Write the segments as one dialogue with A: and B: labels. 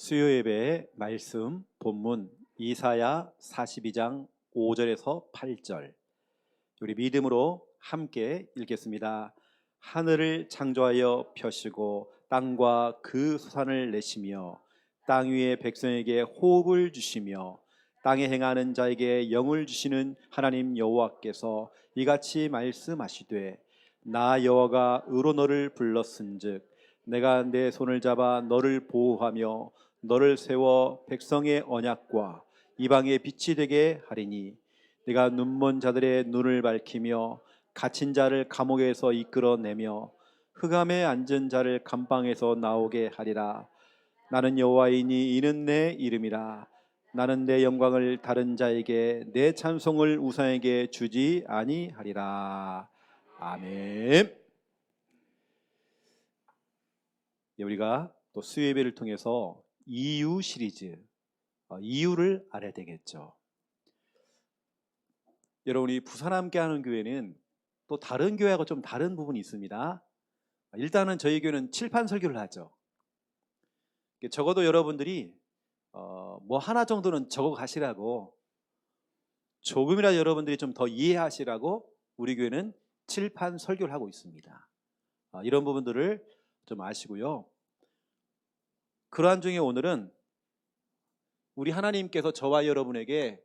A: 수요 예배의 말씀 본문 이사야 42장 5절에서 8절, 우리 믿음으로 함께 읽겠습니다. 하늘을 창조하여 펴시고 땅과 그 수산을 내시며 땅 위의 백성에게 호흡을 주시며 땅에 행하는 자에게 영을 주시는 하나님 여호와께서 이같이 말씀하시되, 나 여호와가 의로 너를 불렀은즉 내가 내 손을 잡아 너를 보호하며 너를 세워 백성의 언약과 이방의 빛이 되게 하리니, 네가 눈먼 자들의 눈을 밝히며 갇힌 자를 감옥에서 이끌어내며 흑암에 앉은 자를 감방에서 나오게 하리라. 나는 여호와이니 이는 내 이름이라. 나는 내 영광을 다른 자에게, 내 찬송을 우상에게 주지 아니하리라. 아멘. 우리가 또 수요 예배를 통해서 이유 시리즈, 이유를 알아야 되겠죠. 여러분이 부산 함께하는 교회는 또 다른 교회하고 좀 다른 부분이 있습니다. 일단은 저희 교회는 칠판 설교를 하죠. 적어도 여러분들이 뭐 하나 정도는 적어 가시라고, 조금이라도 여러분들이 좀 더 이해하시라고 우리 교회는 칠판 설교를 하고 있습니다. 이런 부분들을 좀 아시고요. 그러한 중에 오늘은 우리 하나님께서 저와 여러분에게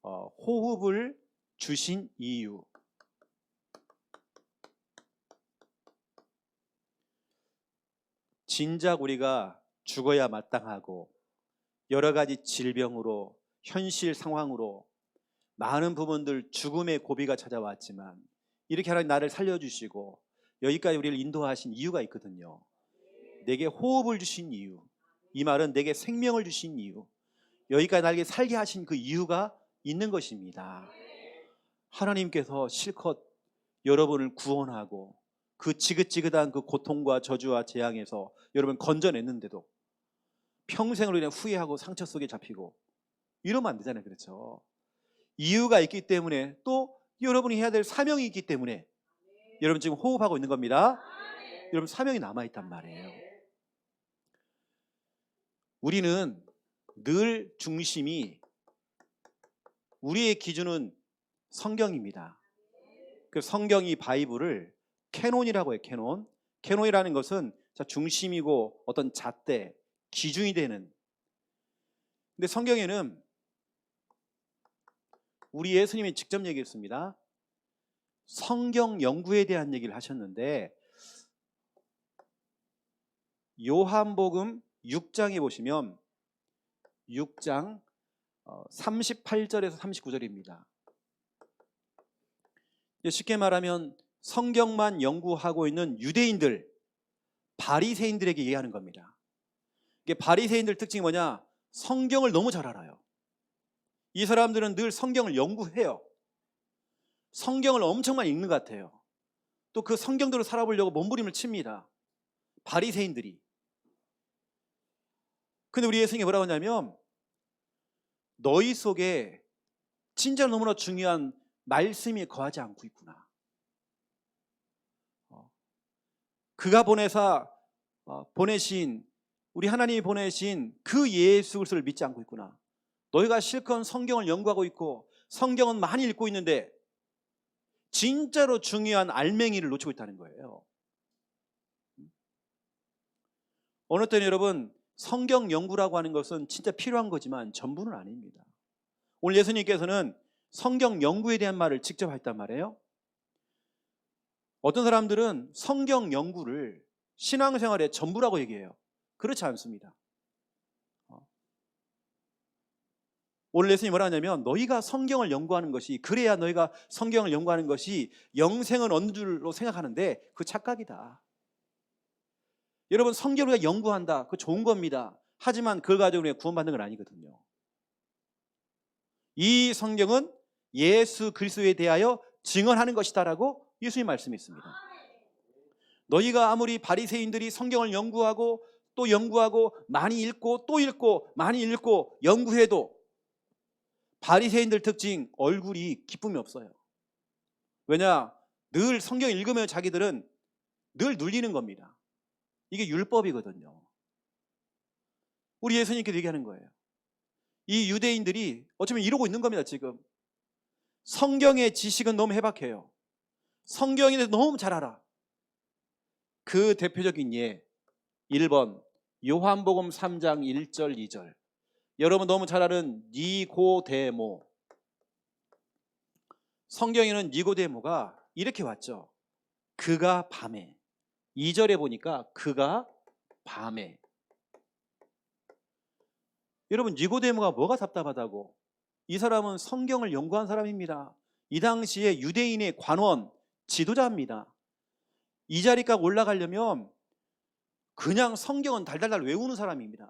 A: 호흡을 주신 이유, 진작 우리가 죽어야 마땅하고 여러 가지 질병으로, 현실 상황으로 많은 부분들 죽음의 고비가 찾아왔지만 이렇게 하나님 나를 살려주시고 여기까지 우리를 인도하신 이유가 있거든요. 내게 호흡을 주신 이유, 이 말은 내게 생명을 주신 이유, 여기까지 나에게 살게 하신 그 이유가 있는 것입니다. 하나님께서 실컷 여러분을 구원하고 그 지긋지긋한 그 고통과 저주와 재앙에서 여러분을 건져냈는데도 평생을 그냥 후회하고 상처 속에 잡히고 이러면 안 되잖아요. 그렇죠? 이유가 있기 때문에, 또 여러분이 해야 될 사명이 있기 때문에 여러분 지금 호흡하고 있는 겁니다. 여러분 사명이 남아있단 말이에요. 우리는 늘 중심이, 우리의 기준은 성경입니다. 그 성경이 바이블을 캐논이라고 해요. 캐논. 캐논이라는 것은 중심이고 어떤 잣대, 기준이 되는. 근데 성경에는 우리 예수님이 직접 얘기했습니다. 성경 연구에 대한 얘기를 하셨는데, 요한복음 6장에 보시면 6장 38절에서 39절입니다. 쉽게 말하면 성경만 연구하고 있는 유대인들, 바리새인들에게 얘기하는 겁니다. 이게 바리새인들 특징이 뭐냐? 성경을 너무 잘 알아요. 이 사람들은 늘 성경을 연구해요. 성경을 엄청 많이 읽는 것 같아요. 또 그 성경대로 살아보려고 몸부림을 칩니다. 바리새인들이. 근데 우리 예수님이 뭐라고 하냐면, 너희 속에 진짜 너무나 중요한 말씀이 거하지 않고 있구나. 그가 보내신, 우리 하나님이 보내신 그 예수 그리스도를 믿지 않고 있구나. 너희가 실컷 성경을 연구하고 있고 성경은 많이 읽고 있는데 진짜로 중요한 알맹이를 놓치고 있다는 거예요. 어느 때는 여러분, 성경 연구라고 하는 것은 진짜 필요한 거지만 전부는 아닙니다. 오늘 예수님께서는 성경 연구에 대한 말을 직접 했단 말이에요. 어떤 사람들은 성경 연구를 신앙생활의 전부라고 얘기해요. 그렇지 않습니다. 오늘 예수님이 뭐라 하냐면, 너희가 성경을 연구하는 것이, 그래야 너희가 성경을 연구하는 것이 영생을 얻는 줄로 생각하는데 그 착각이다. 여러분, 성경을 우리가 연구한다, 그거 좋은 겁니다. 하지만 그걸 가지고 우리가 구원받는 건 아니거든요. 이 성경은 예수 그리스도에 대하여 증언하는 것이다라고 예수님 말씀했습니다. 너희가 아무리 바리새인들이 성경을 연구하고 또 연구하고 많이 읽고 또 읽고 많이 읽고 연구해도 바리새인들 특징, 얼굴이 기쁨이 없어요. 왜냐? 늘 성경 읽으면 자기들은 늘 눌리는 겁니다. 이게 율법이거든요. 우리 예수님께서 얘기하는 거예요. 이 유대인들이 어쩌면 이러고 있는 겁니다. 지금 성경의 지식은 너무 해박해요. 성경에 대해서 너무 잘 알아. 그 대표적인 예 1번 요한복음 3장 1절 2절. 여러분 너무 잘 아는 니고데모. 성경에는 니고데모가 이렇게 왔죠. 그가 밤에. 2절에 보니까 그가 밤에. 여러분 니고데모가 뭐가 답답하다고? 이 사람은 성경을 연구한 사람입니다. 이 당시에 유대인의 관원, 지도자입니다. 이 자리까지 올라가려면 그냥 성경은 달달달 외우는 사람입니다.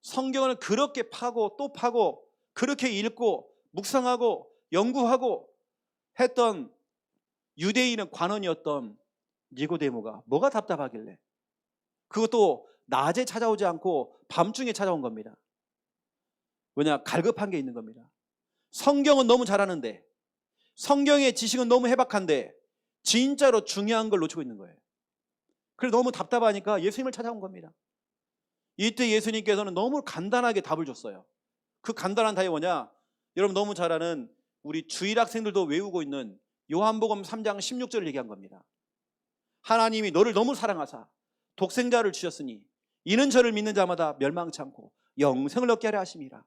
A: 성경을 그렇게 파고 또 파고 그렇게 읽고 묵상하고 연구하고 했던 유대인은 관원이었던 니고데모가 뭐가 답답하길래 그것도 낮에 찾아오지 않고 밤중에 찾아온 겁니다. 왜냐? 갈급한 게 있는 겁니다. 성경은 너무 잘하는데 성경의 지식은 너무 해박한데 진짜로 중요한 걸 놓치고 있는 거예요. 그래서 너무 답답하니까 예수님을 찾아온 겁니다. 이때 예수님께서는 너무 간단하게 답을 줬어요. 그 간단한 답이 뭐냐? 여러분 너무 잘 아는 우리 주일 학생들도 외우고 있는 요한복음 3장 16절을 얘기한 겁니다. 하나님이 너를 너무 사랑하사 독생자를 주셨으니 이는 저를 믿는 자마다 멸망치 않고 영생을 얻게 하려 하심이라.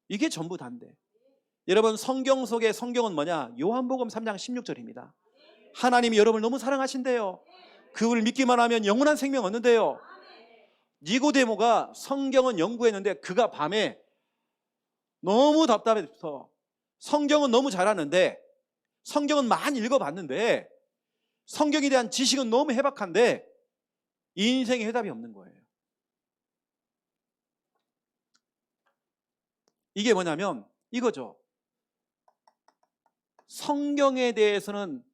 A: 이게 전부 다인데 여러분 성경 속의 성경은 뭐냐? 요한복음 3장 16절입니다. 하나님이 여러분을 너무 사랑하신대요. 그분을 믿기만 하면 영원한 생명 얻는데요. 니고데모가 성경은 연구했는데 그가 밤에 너무 답답해서 성경은 너무 잘하는데 성경은 많이 읽어봤는데 성경에 대한 지식은 너무 해박한데 인생에 해답이 없는 거예요. 이게 뭐냐면 이거죠. 성경에 대해서는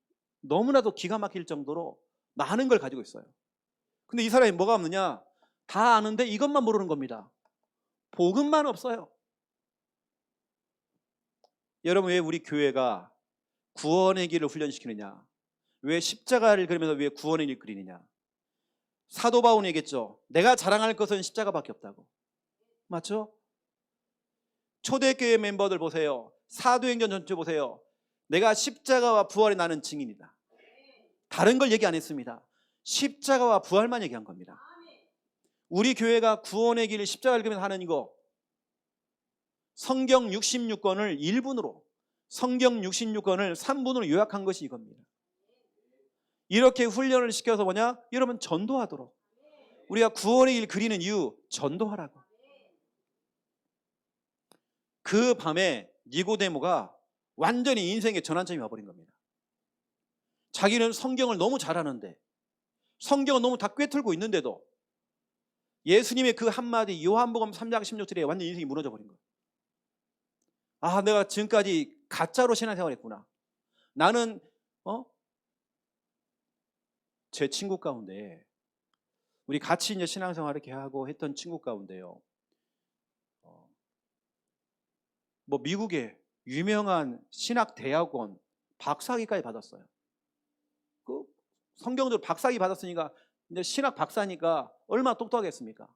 A: 너무나도 기가 막힐 정도로 많은 걸 가지고 있어요. 근데 이 사람이 뭐가 없느냐? 다 아는데 이것만 모르는 겁니다. 복음만 없어요. 여러분 왜 우리 교회가 구원의 길을 훈련시키느냐? 왜 십자가를 그리면서 왜 구원의 길을 그리느냐? 사도 바울은 얘기했죠. 내가 자랑할 것은 십자가밖에 없다고. 맞죠? 초대교회 멤버들 보세요. 사도행전 전체 보세요. 내가 십자가와 부활에 나는 증인이다. 다른 걸 얘기 안 했습니다. 십자가와 부활만 얘기한 겁니다. 우리 교회가 구원의 길을 십자가를 그리면서 하는 이거 성경 66권을 1분으로 성경 66권을 3분으로 요약한 것이 이겁니다. 이렇게 훈련을 시켜서 뭐냐? 여러분 전도하도록. 우리가 구원의 길 그리는 이유 전도하라고. 그 밤에 니고데모가 완전히 인생의 전환점이 와버린 겁니다. 자기는 성경을 너무 잘하는데 성경은 너무 다 꿰뚫고 있는데도 예수님의 그 한마디 요한복음 3장 16절에 완전 인생이 무너져 버린 거예요. 아, 내가 지금까지 가짜로 신앙생활했구나. 나는 제 친구 가운데 우리 같이 이제 신앙생활을 이렇게 하고 했던 친구 가운데요. 뭐 미국의 유명한 신학 대학원 박사학위까지 받았어요. 그 성경적으로 박사학위 받았으니까 이제 신학 박사니까 얼마나 똑똑하겠습니까?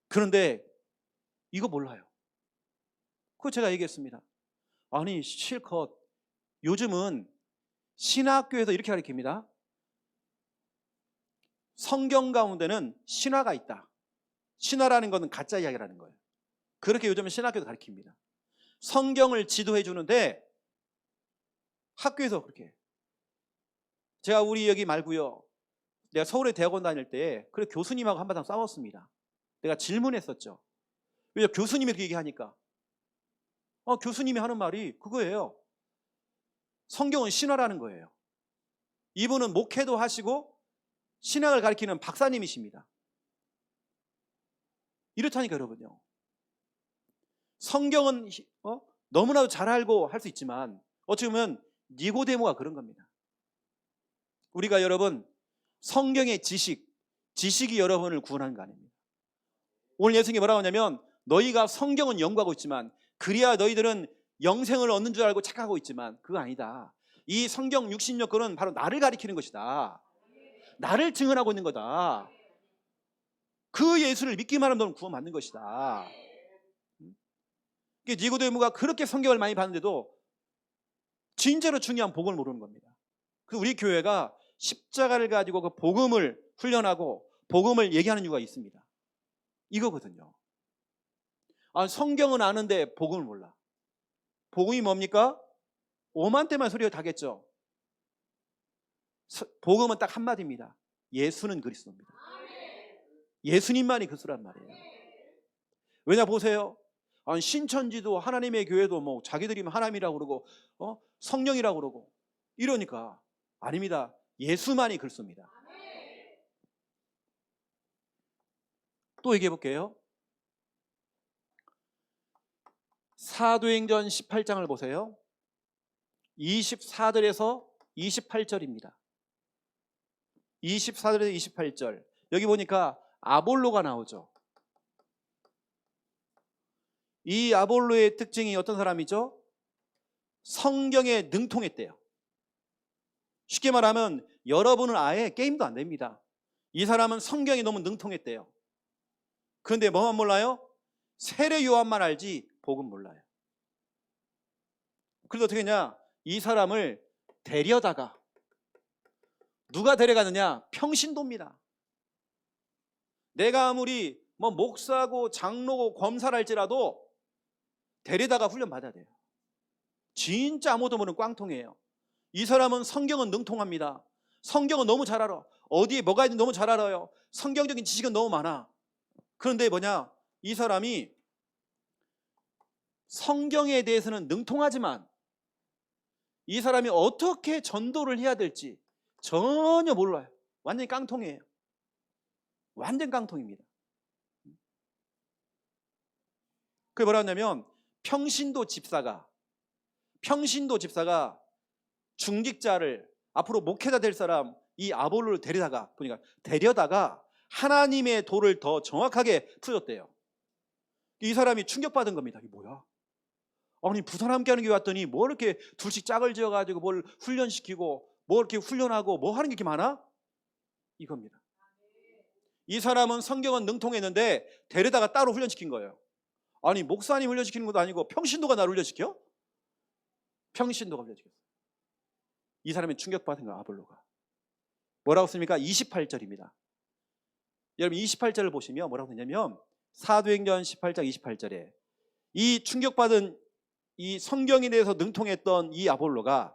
A: 그런데 이거 몰라요. 그거 제가 얘기했습니다. 아니 실컷 요즘은 신학교에서 이렇게 가르칩니다. 성경 가운데는 신화가 있다. 신화라는 것은 가짜 이야기라는 거예요. 그렇게 요즘은 신학교에서 가르칩니다. 성경을 지도해 주는데 학교에서 그렇게. 제가 우리 여기 말고요. 내가 서울에 대학원 다닐 때 그래 교수님하고 한바탕 싸웠습니다. 내가 질문했었죠. 왜 교수님이 그렇게 얘기하니까 교수님이 하는 말이 그거예요. 성경은 신화라는 거예요. 이분은 목회도 하시고 신학을 가르치는 박사님이십니다. 이렇다니까 여러분요. 성경은 너무나도 잘 알고 할 수 있지만 어찌 보면 니고데모가 그런 겁니다. 우리가 여러분 성경의 지식이 여러분을 구원하는 거 아닙니다. 오늘 예수님이 뭐라고 하냐면 너희가 성경은 연구하고 있지만 그리야 너희들은 영생을 얻는 줄 알고 착각하고 있지만 그거 아니다. 이 성경 66권은 바로 나를 가리키는 것이다. 나를 증언하고 있는 거다. 그 예수를 믿기만 하면 너는 구원받는 것이다. 니고데모가 그렇게 성경을 많이 봤는데도 진짜로 중요한 복음을 모르는 겁니다. 우리 교회가 십자가를 가지고 그 복음을 훈련하고 복음을 얘기하는 이유가 있습니다. 이거거든요. 성경은 아는데 복음을 몰라. 복음이 뭡니까? 오만때만 소리가 다겠죠. 복음은 딱 한마디입니다. 예수는 그리스도입니다. 예수님만이 그리스도란 말이에요. 왜냐 보세요. 신천지도 하나님의 교회도 뭐 자기들이 하나님이라고 그러고 성령이라고 그러고 이러니까 아닙니다. 예수만이 그리스도입니다. 또 얘기해 볼게요. 사도행전 18장을 보세요. 24절에서 28절입니다. 24절에서 28절. 여기 보니까 아볼로가 나오죠. 이 아볼로의 특징이 어떤 사람이죠? 성경에 능통했대요. 쉽게 말하면 여러분은 아예 게임도 안 됩니다. 이 사람은 성경에 너무 능통했대요. 그런데 뭐만 몰라요? 세례 요한만 알지 복음 몰라요. 그래서 어떻게 했냐? 이 사람을 데려다가 누가 데려가느냐? 평신도입니다. 내가 아무리 뭐 목사고 장로고 검사를 할지라도 데려다가 훈련 받아야 돼요. 진짜 아무도 모르는 꽝통이에요. 이 사람은 성경은 능통합니다. 성경은 너무 잘 알아. 어디에 뭐가 있는지 너무 잘 알아요. 성경적인 지식은 너무 많아. 그런데 뭐냐? 이 사람이 성경에 대해서는 능통하지만 이 사람이 어떻게 전도를 해야 될지 전혀 몰라요. 완전히 깡통이에요. 완전 깡통입니다. 그게 뭐라 하냐면 평신도 집사가 중직자를 앞으로 목회자 될 사람 이 아볼로를 데려다가 하나님의 도를 더 정확하게 풀어줬대요. 이 사람이 충격받은 겁니다. 이게 뭐야? 아니 부산 함께하는 교회 왔더니 뭐 이렇게 둘씩 짝을 지어가지고 뭘 훈련시키고 뭐 이렇게 훈련하고 뭐 하는 게 이렇게 많아? 이겁니다. 이 사람은 성경은 능통했는데 데려다가 따로 훈련시킨 거예요. 아니 목사님 훈련시키는 것도 아니고 평신도가 나를 훈련시켜? 평신도가 훈련시켰어요. 이 사람이 충격받은 거야. 아볼로가 뭐라고 씁니까? 28절입니다. 여러분 28절을 보시면 뭐라고 했냐면 사도행전 18장 28절에 이 충격받은 이 성경에 대해서 능통했던 이 아볼로가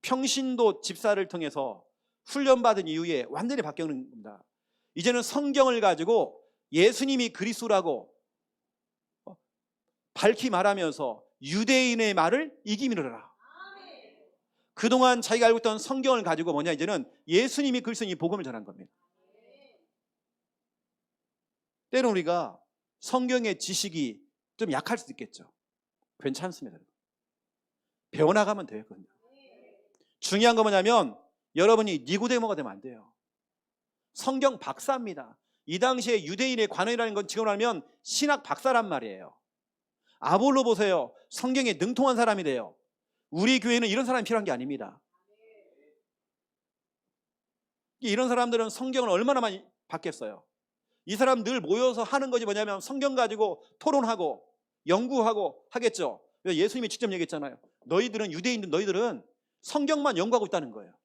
A: 평신도 집사를 통해서 훈련받은 이후에 완전히 바뀌는 겁니다. 이제는 성경을 가지고 예수님이 그리스도라고 밝히 말하면서 유대인의 말을 이기미르라. 그동안 자기가 알고 있던 성경을 가지고 뭐냐, 이제는 예수님이 그리스도인 이 복음을 전한 겁니다. 때로 우리가 성경의 지식이 좀 약할 수도 있겠죠. 괜찮습니다. 배워나가면 돼요. 중요한 건 뭐냐면 여러분이 니고데모가 되면 안 돼요. 성경 박사입니다. 이 당시에 유대인의 관원이라는 건 지금 하면 신학 박사란 말이에요. 아볼로 보세요. 성경에 능통한 사람이 돼요. 우리 교회는 이런 사람이 필요한 게 아닙니다. 이런 사람들은 성경을 얼마나 많이 받겠어요. 이 사람 늘 모여서 하는 것이 뭐냐면 성경 가지고 토론하고 연구하고 하겠죠. 예수님이 직접 얘기했잖아요. 너희들은 유대인들, 너희들은 성경만 연구하고 있다는 거예요.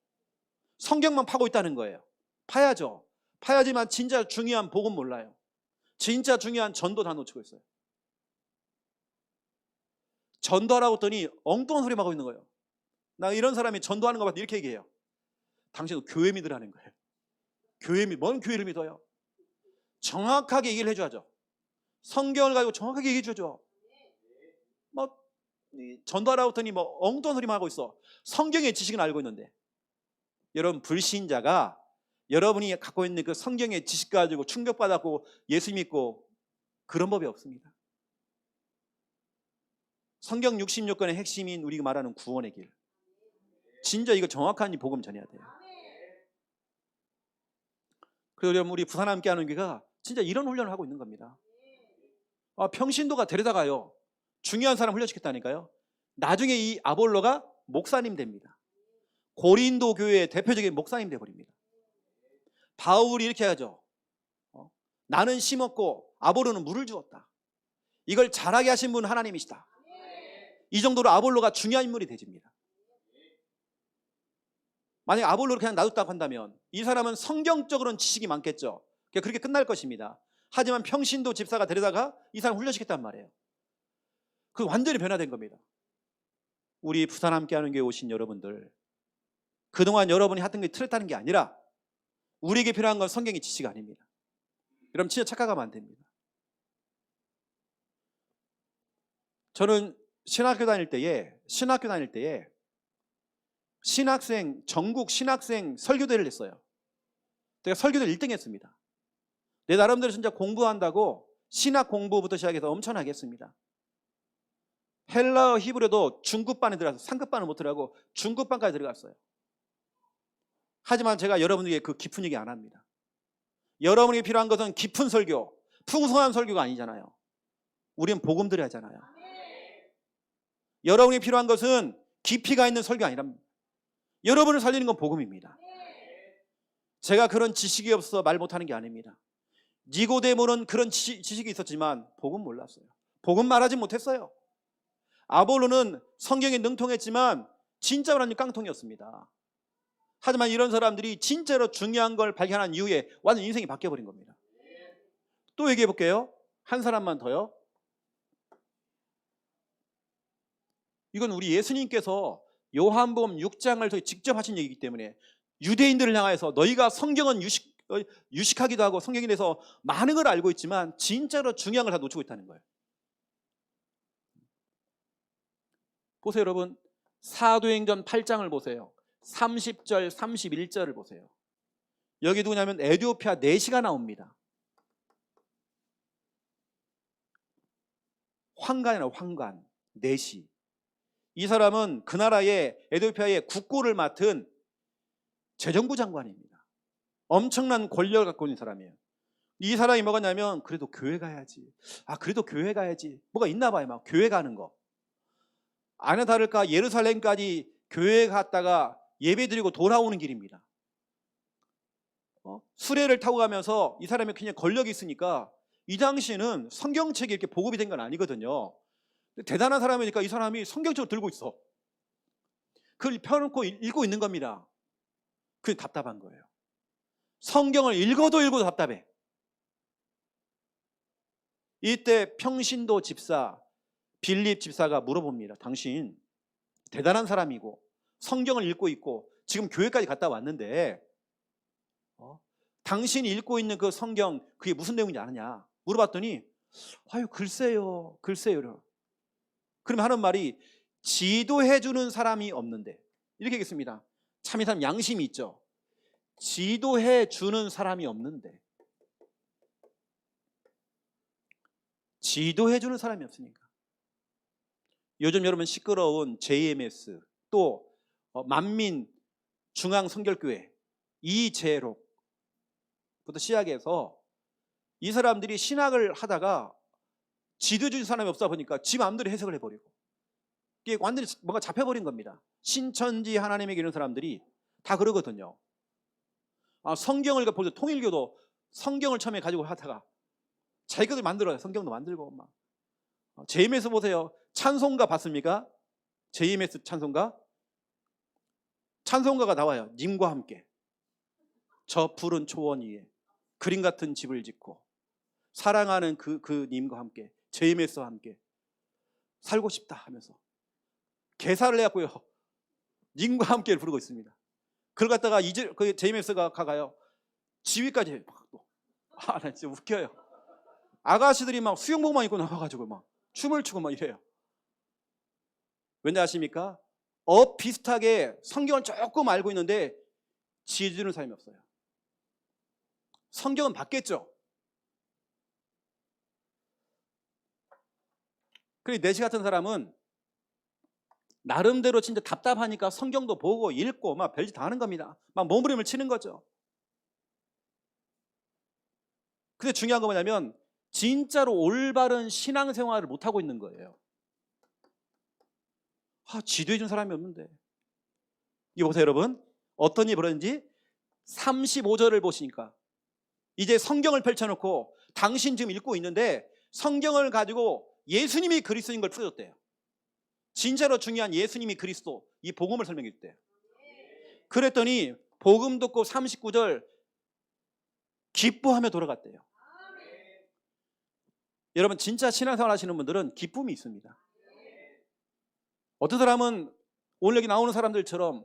A: 성경만 파고 있다는 거예요. 파야죠. 파야지만 진짜 중요한 복음 몰라요. 진짜 중요한 전도 다 놓치고 있어요. 전도하라고 했더니 엉뚱한 소리 하고 있는 거예요. 나 이런 사람이 전도하는 거 봤더니 이렇게 얘기해요. 당신은 교회 믿으라는 거예요. 뭔 교회를 믿어요? 정확하게 얘기를 해줘야죠. 성경을 가지고 정확하게 얘기해 줘야죠. 뭐 전도하라고 했더니 뭐 엉뚱한 소리만 하고 있어. 성경의 지식은 알고 있는데. 여러분, 불신자가 여러분이 갖고 있는 그 성경의 지식 가지고 충격받았고 예수 믿고 그런 법이 없습니다. 성경 66권의 핵심인 우리가 말하는 구원의 길, 진짜 이거 정확한 복음 전해야 돼요. 그래서 여러분, 우리 부산 함께하는 교회가 진짜 이런 훈련을 하고 있는 겁니다. 평신도가 데려다가요, 중요한 사람 훈련시켰다니까요. 나중에 이 아볼로가 목사님 됩니다. 고린도 교회의 대표적인 목사님 돼버립니다. 바울이 이렇게 하죠. 나는 심었고 아볼로는 물을 주었다. 이걸 잘하게 하신 분은 하나님이시다. 이 정도로 아볼로가 중요한 인물이 되집니다. 만약에 아볼로를 그냥 놔뒀다고 한다면 이 사람은 성경적으로는 지식이 많겠죠. 그렇게 끝날 것입니다. 하지만 평신도 집사가 데려다가 이 사람 훈련시켰단 말이에요. 그 완전히 변화된 겁니다. 우리 부산 함께하는 교회 오신 여러분들, 그동안 여러분이 하던 게 틀렸다는 게 아니라 우리에게 필요한 건 성경의 지식 아닙니다. 여러분 진짜 착각하면 안 됩니다. 저는 신학교 다닐 때에 전국 신학생 설교대를 했어요. 제가 설교대를 1등 했습니다. 내 나름대로 진짜 공부한다고 신학 공부부터 시작해서 엄청나게 했습니다. 헬라어 히브리어도 중급반에 들어가서 상급반을 못 들어가고 중급반까지 들어갔어요. 하지만 제가 여러분에게 그 깊은 얘기 안 합니다. 여러분에게 필요한 것은 깊은 설교, 풍성한 설교가 아니잖아요. 우리는 복음 들어야 하잖아요. 여러분이 필요한 것은 깊이가 있는 설교 아니랍니다. 여러분을 살리는 건 복음입니다. 제가 그런 지식이 없어서 말 못하는 게 아닙니다. 니고데모는 그런 지식이 있었지만 복음 몰랐어요. 복음 말하지 못했어요. 아볼로는 성경에 능통했지만 진짜 완전 깡통이었습니다. 하지만 이런 사람들이 진짜로 중요한 걸 발견한 이후에 완전 인생이 바뀌어버린 겁니다. 또 얘기해 볼게요. 한 사람만 더요. 이건 우리 예수님께서 요한복음 6장을 직접 하신 얘기이기 때문에 유대인들을 향해서 너희가 성경은 유식하기도 하고 성경에 대해서 많은 걸 알고 있지만 진짜로 중요한 걸 다 놓치고 있다는 거예요. 보세요 여러분, 사도행전 8장을 보세요. 30절 31절을 보세요. 여기 누구냐면 에티오피아 내시가 나옵니다. 황관이라고, 황관, 내시. 이 사람은 그 나라의 에티오피아의 국고를 맡은 재정부 장관입니다. 엄청난 권력을 갖고 있는 사람이에요. 이 사람이 뭐가 냐면 그래도 교회 가야지. 그래도 교회 가야지. 뭐가 있나 봐요. 막 교회 가는 거. 아니나 다를까 예루살렘까지 교회 갔다가 예배 드리고 돌아오는 길입니다. 수레를 타고 가면서 이 사람이 그냥 권력이 있으니까 이 당시에는 성경책이 이렇게 보급이 된 건 아니거든요. 대단한 사람이니까 이 사람이 성경책을 들고 있어. 그걸 펴놓고 읽고 있는 겁니다. 그게 답답한 거예요. 성경을 읽어도 답답해. 이때 평신도 집사 빌립 집사가 물어봅니다. 당신 대단한 사람이고 성경을 읽고 있고 지금 교회까지 갔다 왔는데 당신이 읽고 있는 그 성경 그게 무슨 내용인지 아느냐 물어봤더니 글쎄요. 그러면 하는 말이 지도해 주는 사람이 없는데, 이렇게 하겠습니다. 참 이 사람 양심이 있죠. 지도해 주는 사람이 없는데, 지도해 주는 사람이 없으니까. 요즘 여러분 시끄러운 JMS 또 만민 중앙성결교회 이재록부터 시작해서 이 사람들이 신학을 하다가 지도해 주는 사람이 없다 보니까 지 마음대로 해석을 해버리고 이게 완전히 뭔가 잡혀버린 겁니다. 신천지 하나님에게 이런 사람들이 다 그러거든요. 성경을 볼 때 통일교도 성경을 처음에 가지고 하다가 자기들 만들어요. 성경도 만들고 막. JMS 보세요. 찬송가 봤습니까? JMS 찬송가가 나와요. 님과 함께 저 푸른 초원 위에 그림 같은 집을 짓고 사랑하는 그 님과 함께 JMS와 함께 살고 싶다 하면서 개사를 해갖고요 님과 함께를 부르고 있습니다. 그걸 갖다가 이제 그 JMS가 가가요 지휘까지 막 또. 나 진짜 웃겨요. 아가씨들이 막 수영복만 입고 나와가지고 막 춤을 추고 막 이래요. 왠지 아십니까? 비슷하게 성경을 조금 알고 있는데 지혜주는 사람이 없어요. 성경은 바뀌었죠. 그리고 내시 같은 사람은 나름대로 진짜 답답하니까 성경도 보고 읽고 막 별짓 다 하는 겁니다. 막 몸부림을 치는 거죠. 근데 중요한 건 뭐냐면 진짜로 올바른 신앙생활을 못하고 있는 거예요. 지도해 준 사람이 없는데. 이거 보세요 여러분. 어떤 일이 벌어졌는지 35절을 보시니까 이제 성경을 펼쳐놓고 당신 지금 읽고 있는데 성경을 가지고 예수님이 그리스도인 걸 풀어줬대요. 진짜로 중요한 예수님이 그리스도, 이 복음을 설명해 줬대요. 그랬더니 복음 듣고 39절 기뻐하며 돌아갔대요. 여러분, 진짜 신앙생활 하시는 분들은 기쁨이 있습니다. 어떤 사람은 오늘 여기 나오는 사람들처럼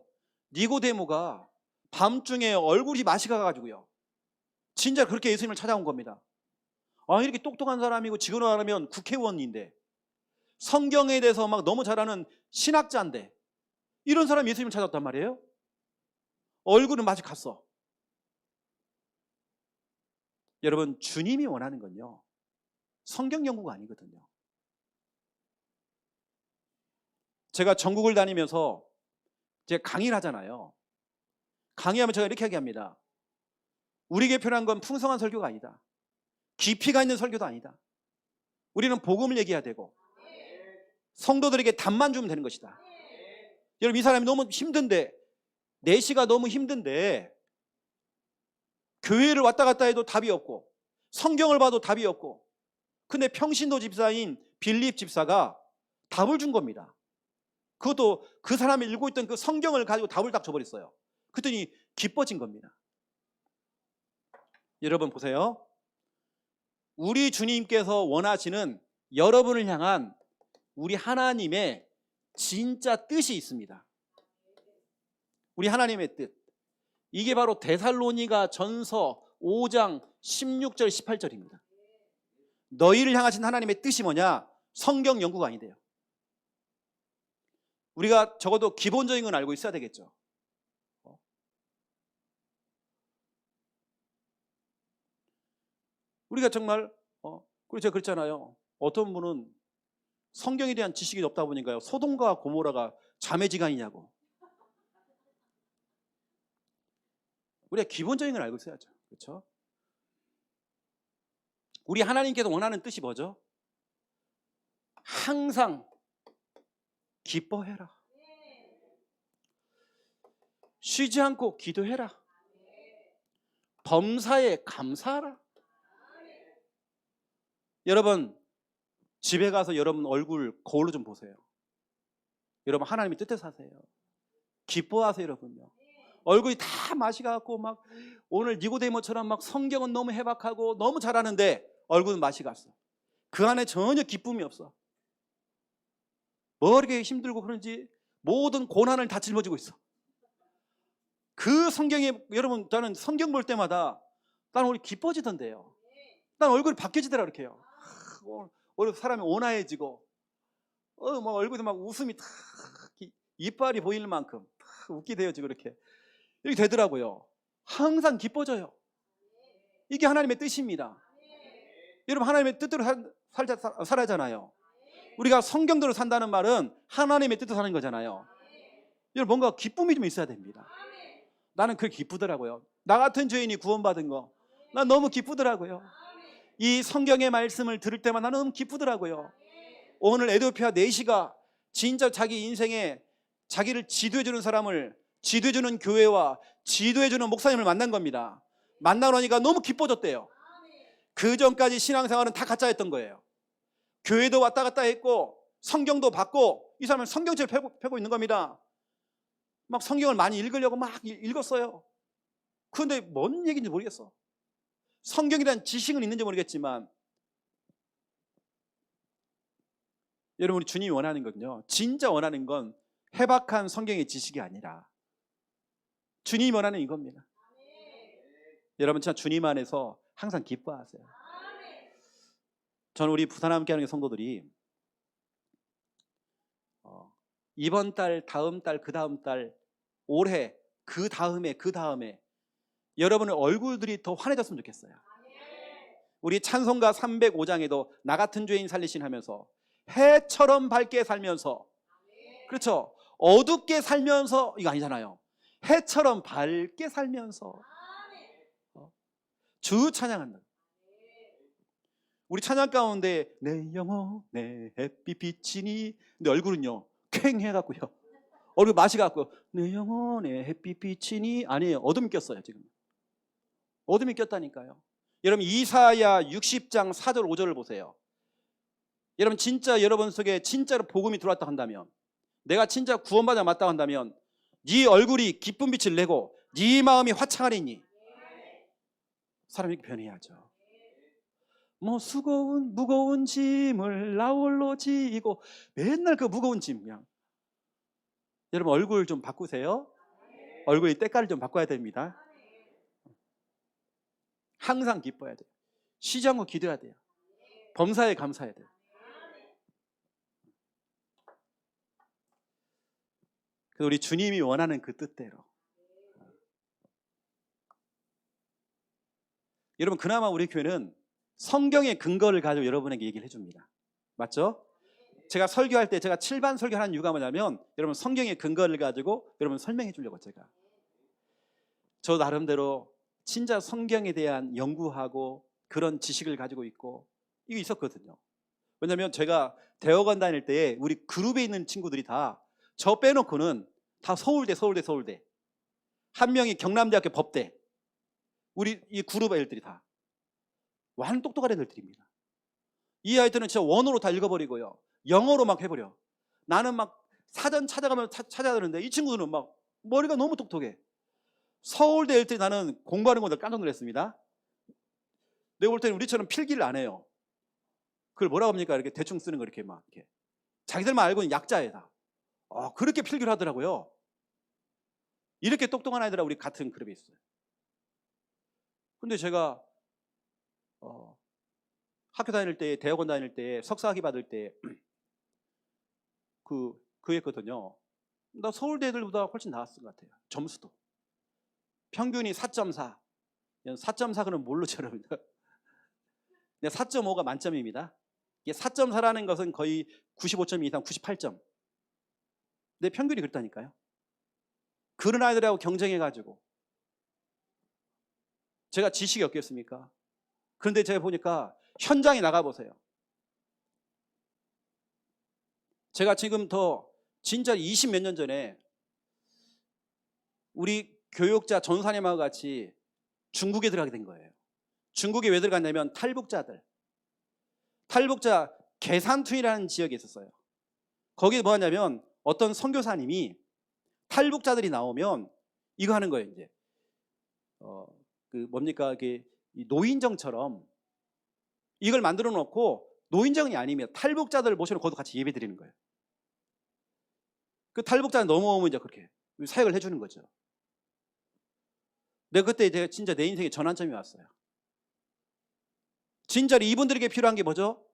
A: 니고데모가 밤중에 얼굴이 맛이 가가지고요, 진짜 그렇게 예수님을 찾아온 겁니다. 이렇게 똑똑한 사람이고 지금으로 말하면 국회의원인데, 성경에 대해서 막 너무 잘 아는 신학자인데, 이런 사람이 예수님을 찾았단 말이에요. 얼굴은 맛이 갔어. 여러분, 주님이 원하는 건요, 성경 연구가 아니거든요. 제가 전국을 다니면서 제가 강의를 하잖아요. 강의하면 제가 이렇게 얘기합니다. 우리에게 필요한 건 풍성한 설교가 아니다. 깊이가 있는 설교도 아니다. 우리는 복음을 얘기해야 되고 성도들에게 답만 주면 되는 것이다. 여러분, 이 사람이 너무 힘든데, 4시가 너무 힘든데 교회를 왔다 갔다 해도 답이 없고 성경을 봐도 답이 없고, 근데 평신도 집사인 빌립 집사가 답을 준 겁니다. 그것도 그 사람이 읽고 있던 그 성경을 가지고 답을 딱 줘버렸어요. 그랬더니 기뻐진 겁니다. 여러분 보세요. 우리 주님께서 원하시는 여러분을 향한 우리 하나님의 진짜 뜻이 있습니다. 우리 하나님의 뜻, 이게 바로 데살로니가 전서 5장 16절 18절입니다. 너희를 향하신 하나님의 뜻이 뭐냐? 성경 연구가 아니래요. 우리가 적어도 기본적인 건 알고 있어야 되겠죠. 우리가 정말 그리고 제가 그랬잖아요. 어떤 분은 성경에 대한 지식이 없다 보니까요, 소돔과 고모라가 자매지간이냐고. 우리가 기본적인 걸 알고 있어야죠. 그렇죠? 우리 하나님께서 원하는 뜻이 뭐죠? 항상 기뻐해라. 쉬지 않고 기도해라. 범사에 감사하라. 여러분, 집에 가서 여러분 얼굴 거울로 좀 보세요. 여러분, 하나님의 뜻대로 사세요. 기뻐하세요, 여러분요. 얼굴이 다 맛이 가고 막 오늘 니고데모처럼 막 성경은 너무 해박하고 너무 잘하는데 얼굴은 맛이 갔어. 그 안에 전혀 기쁨이 없어. 뭐 이렇게 힘들고 그런지 모든 고난을 다 짊어지고 있어. 그 성경에, 여러분, 나는 성경 볼 때마다 나는 오늘 기뻐지던데요. 난 얼굴이 바뀌어지더라. 이렇게요. 얼굴 사람이 온화해지고 막 얼굴에 막 웃음이 탁 이빨이 보이는 만큼 탁 웃게 되어지고 이렇게 되더라고요. 항상 기뻐져요. 이게 하나님의 뜻입니다. 여러분, 하나님의 뜻대로 살아야잖아요. 우리가 성경대로 산다는 말은 하나님의 뜻대로 사는 거잖아요. 여러분, 뭔가 기쁨이 좀 있어야 됩니다. 나는 그게 기쁘더라고요. 나 같은 죄인이 구원받은 거, 난 너무 기쁘더라고요. 이 성경의 말씀을 들을 때마다 너무 기쁘더라고요. 오늘 에도피아 4시가 진짜 자기 인생에 자기를 지도해주는 사람을, 지도해주는 교회와 지도해주는 목사님을 만난 겁니다. 만나고 나니까 너무 기뻐졌대요. 그 전까지 신앙생활은 다 가짜였던 거예요. 교회도 왔다 갔다 했고 성경도 받고, 이 사람은 성경책을 펴고 있는 겁니다. 막 성경을 많이 읽으려고 막 읽었어요. 그런데 뭔 얘기인지 모르겠어. 성경에 대한 지식은 있는지 모르겠지만, 여러분, 우리 주님이 원하는 건요, 진짜 원하는 건 해박한 성경의 지식이 아니라 주님이 원하는 이겁니다. 여러분, 진짜 주님 안에서 항상 기뻐하세요. 저는 우리 부산 함께하는 성도들이 이번 달, 다음 달, 그 다음 달, 올해, 그 다음에 여러분의 얼굴들이 더 환해졌으면 좋겠어요. 우리 찬송가 305장에도 나 같은 죄인 살리신 하면서 해처럼 밝게 살면서, 그렇죠, 어둡게 살면서 이거 아니잖아요. 해처럼 밝게 살면서 주 찬양한다. 우리 찬양 가운데 내 영혼에 햇빛 비치니, 근데 얼굴은요 쾌해갖고요, 얼굴 맛이 갖고 내 영혼에 햇빛 비치니, 아니에요. 어둠이 꼈어요. 지금 어둠이 꼈다니까요. 여러분 이사야 60장 4절 5절을 보세요. 여러분 진짜 여러분 속에 진짜로 복음이 들어왔다 한다면, 내가 진짜 구원받아 맞다 한다면 네 얼굴이 기쁜 빛을 내고 네 마음이 화창하리니 사람이 변해야죠. 뭐 무거운 짐을 나 홀로 지고 맨날 그 무거운 짐 그냥. 여러분 얼굴 좀 바꾸세요. 얼굴이 때깔을 좀 바꿔야 됩니다. 항상 기뻐야 돼요. 쉬지 않고 기도해야 돼요. 범사에 감사해야 돼요. 우리 주님이 원하는 그 뜻대로. 여러분 그나마 우리 교회는 성경의 근거를 가지고 여러분에게 얘기를 해줍니다. 맞죠? 제가 설교할 때 제가 7반 설교하는 이유가 뭐냐면 여러분 성경의 근거를 가지고 여러분 설명해 주려고. 제가 저 나름대로 진짜 성경에 대한 연구하고 그런 지식을 가지고 있고 이게 있었거든요. 왜냐하면 제가 대학원 다닐 때 우리 그룹에 있는 친구들이 다 저 빼놓고는 다 서울대 한 명이 경남대학교 법대, 우리 이 그룹 애들이 다 완전 똑똑한 애들입니다. 이 아이들은 진짜 원어로 다 읽어버리고요, 영어로 막 해버려. 나는 막 사전 찾아가면 찾아야 되는데 이 친구들은 막 머리가 너무 똑똑해. 서울대 애들이 나는 공부하는 건데 깜짝 놀랐습니다. 내가 볼 때는 우리처럼 필기를 안 해요. 그걸 뭐라고 합니까? 이렇게 대충 쓰는 거, 이렇게 막 이렇게 자기들만 알고 있는 약자에다 그렇게 필기를 하더라고요. 이렇게 똑똑한 아이들하고 우리 같은 그룹에 있어요. 근데 제가 학교 다닐 때, 대학원 다닐 때, 석사학위 받을 때 했거든요. 나 서울대 애들보다 훨씬 나았을 것 같아요. 점수도 평균이 4.4. 4.4는 모르죠 여러분. 4.5가 만점입니다. 이게 4.4라는 것은 거의 95점 이상, 98점. 내 평균이 그렇다니까요. 그런 아이들하고 경쟁해가지고 제가 지식이 없겠습니까? 그런데 제가 보니까 현장에 나가보세요. 제가 지금 진짜 20 몇 년 전에 우리 교육자 전사님하고 같이 중국에 들어가게 된 거예요. 중국에 왜 들어갔냐면 탈북자 계산투이라는 지역에 있었어요. 거기에 뭐 하냐면 어떤 선교사님이 탈북자들이 나오면 이거 하는 거예요. 이제 노인정처럼 이걸 만들어 놓고, 노인정이 아니면 탈북자들을 모셔놓고 거기도 같이 예배 드리는 거예요. 그 탈북자 넘어오면 이제 그렇게 사역을 해주는 거죠. 내가 그때 진짜 내 인생에 전환점이 왔어요. 진짜 이분들에게 필요한 게 뭐죠?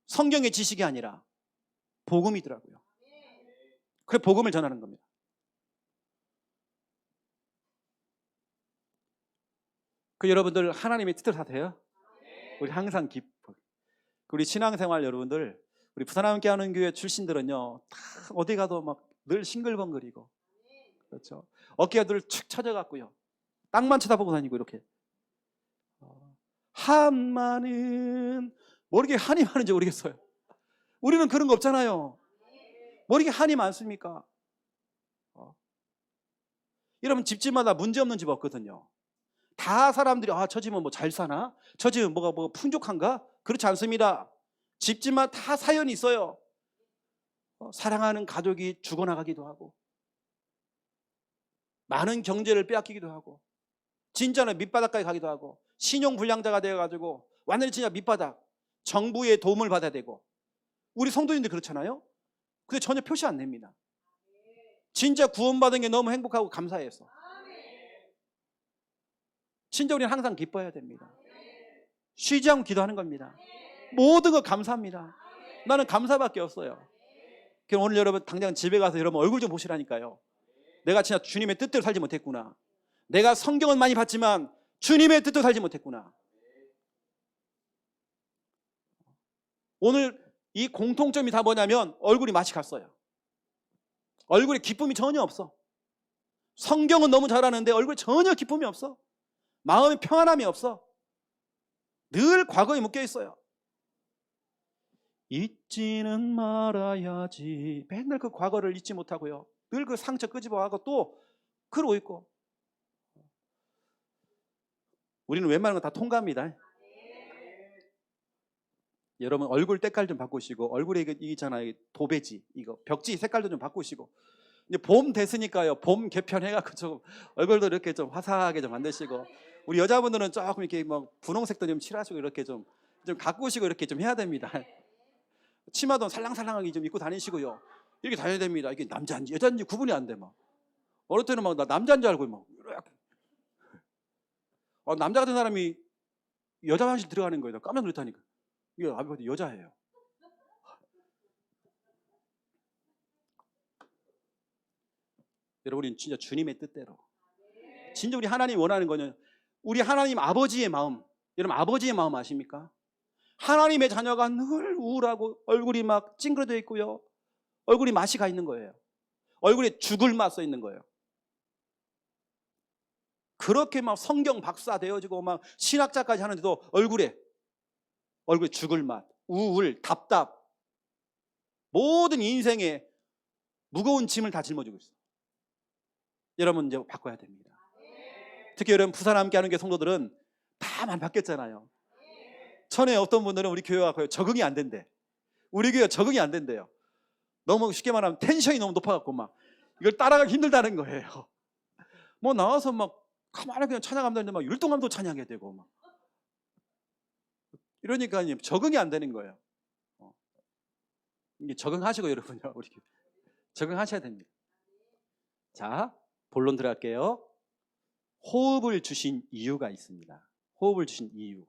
A: 성경의 지식이 아니라 복음이더라고요. 그래 복음을 전하는 겁니다. 여러분들 하나님의 뜻을 사세요. 우리 항상 기뻐. 우리 신앙생활 여러분들, 우리 부산 함께하는 교회 출신들은요, 다 어디 가도 막 늘 싱글벙글이고, 그렇죠. 어깨가 늘 축 처져갖고요, 땅만 쳐다보고 다니고 이렇게. 한마는 뭐 이렇게 한이 많은지 모르겠어요. 우리는 그런 거 없잖아요. 뭐 이렇게 한이 많습니까? 여러분 집집마다 문제 없는 집 없거든요. 다 사람들이 저 집은 뭐 잘 사나? 저 집은 뭐가 풍족한가? 그렇지 않습니다. 집집마다 다 사연이 있어요. 사랑하는 가족이 죽어나가기도 하고, 많은 경제를 빼앗기기도 하고, 진짜는 밑바닥까지 가기도 하고, 신용불량자가 되어가지고 완전히 진짜 밑바닥, 정부의 도움을 받아야 되고. 우리 성도님들 그렇잖아요. 근데 전혀 표시 안 냅니다. 진짜 구원받은 게 너무 행복하고 감사해서. 진짜 우리는 항상 기뻐해야 됩니다. 쉬지 않고 기도하는 겁니다. 모든 거 감사합니다. 나는 감사밖에 없어요. 그럼 오늘 여러분 당장 집에 가서 여러분 얼굴 좀 보시라니까요. 내가 진짜 주님의 뜻대로 살지 못했구나. 내가 성경은 많이 봤지만 주님의 뜻대로 살지 못했구나. 오늘 이 공통점이 다 뭐냐면 얼굴이 맛이 갔어요. 얼굴에 기쁨이 전혀 없어. 성경은 너무 잘하는데 얼굴에 전혀 기쁨이 없어. 마음에 평안함이 없어. 늘 과거에 묶여 있어요. 잊지는 말아야지. 맨날 그 과거를 잊지 못하고요, 늘 그 상처 끄집어가고 또 그러고 있고. 우리는 웬만한 건 다 통과합니다. 여러분 얼굴 때깔 좀 바꾸시고, 얼굴에 이거 있잖아요, 도배지, 이거 벽지 색깔도 좀 바꾸시고. 이제 봄 됐으니까요, 봄 개편해갖고 좀 얼굴도 이렇게 좀 화사하게 좀 만드시고, 우리 여자분들은 조금 이렇게 뭐 분홍색도 좀 칠하시고 이렇게 좀 가꾸시고 이렇게 좀 해야 됩니다. 치마도 살랑살랑하게 좀 입고 다니시고요. 이렇게 다녀야 됩니다. 이게 남자인지 여자인지 구분이 안 돼. 막 어느 때는 막 나 남자인 줄 알고 막 이렇게. 남자 같은 사람이 여자 화장실 들어가는 거예요. 깜짝 놀랐다니까. 이게 아버지 여자예요. 여러분, 우리는 진짜 주님의 뜻대로, 진짜 우리 하나님이 원하는 거는, 우리 하나님 아버지의 마음, 여러분 아버지의 마음 아십니까? 하나님의 자녀가 늘 우울하고 얼굴이 막 찡그러져 있고요, 얼굴이 맛이 가 있는 거예요. 얼굴에 죽을 맛 써 있는 거예요. 그렇게 막 성경 박사 되어지고 막 신학자까지 하는데도 얼굴에 죽을 맛, 우울, 답답, 모든 인생에 무거운 짐을 다 짊어지고 있어요. 여러분 이제 바꿔야 됩니다. 특히 여러분 부산 함께하는 교회 성도들은 다 많이 바뀌었잖아요. 전에 어떤 분들은 우리 교회가 거의 적응이 안 된대. 우리 교회가 적응이 안 된대요. 너무 쉽게 말하면 텐션이 너무 높아갖고 막 이걸 따라가기 힘들다는 거예요. 뭐 나와서 막 가만히 그냥 찬양하면 되는데 막 율동함도 찬양해야 되고 막 이러니까 적응이 안 되는 거예요. 이게 적응하시고 여러분요, 우리 적응하셔야 됩니다. 자, 본론 들어갈게요. 호흡을 주신 이유가 있습니다. 호흡을 주신 이유.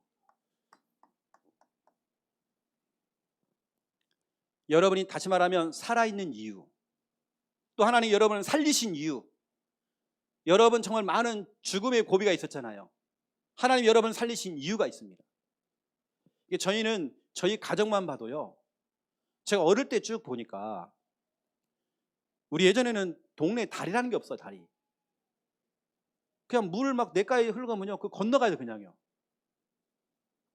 A: 여러분이 다시 말하면 살아있는 이유, 또 하나님 여러분을 살리신 이유. 여러분 정말 많은 죽음의 고비가 있었잖아요. 하나님 여러분을 살리신 이유가 있습니다. 저희는 저희 가정만 봐도요, 제가 어릴 때 쭉 보니까 우리 예전에는 동네에 다리라는 게 없어요. 다리. 그냥 물 막 냇가에 흘러가면요, 그 건너가야 돼 그냥요.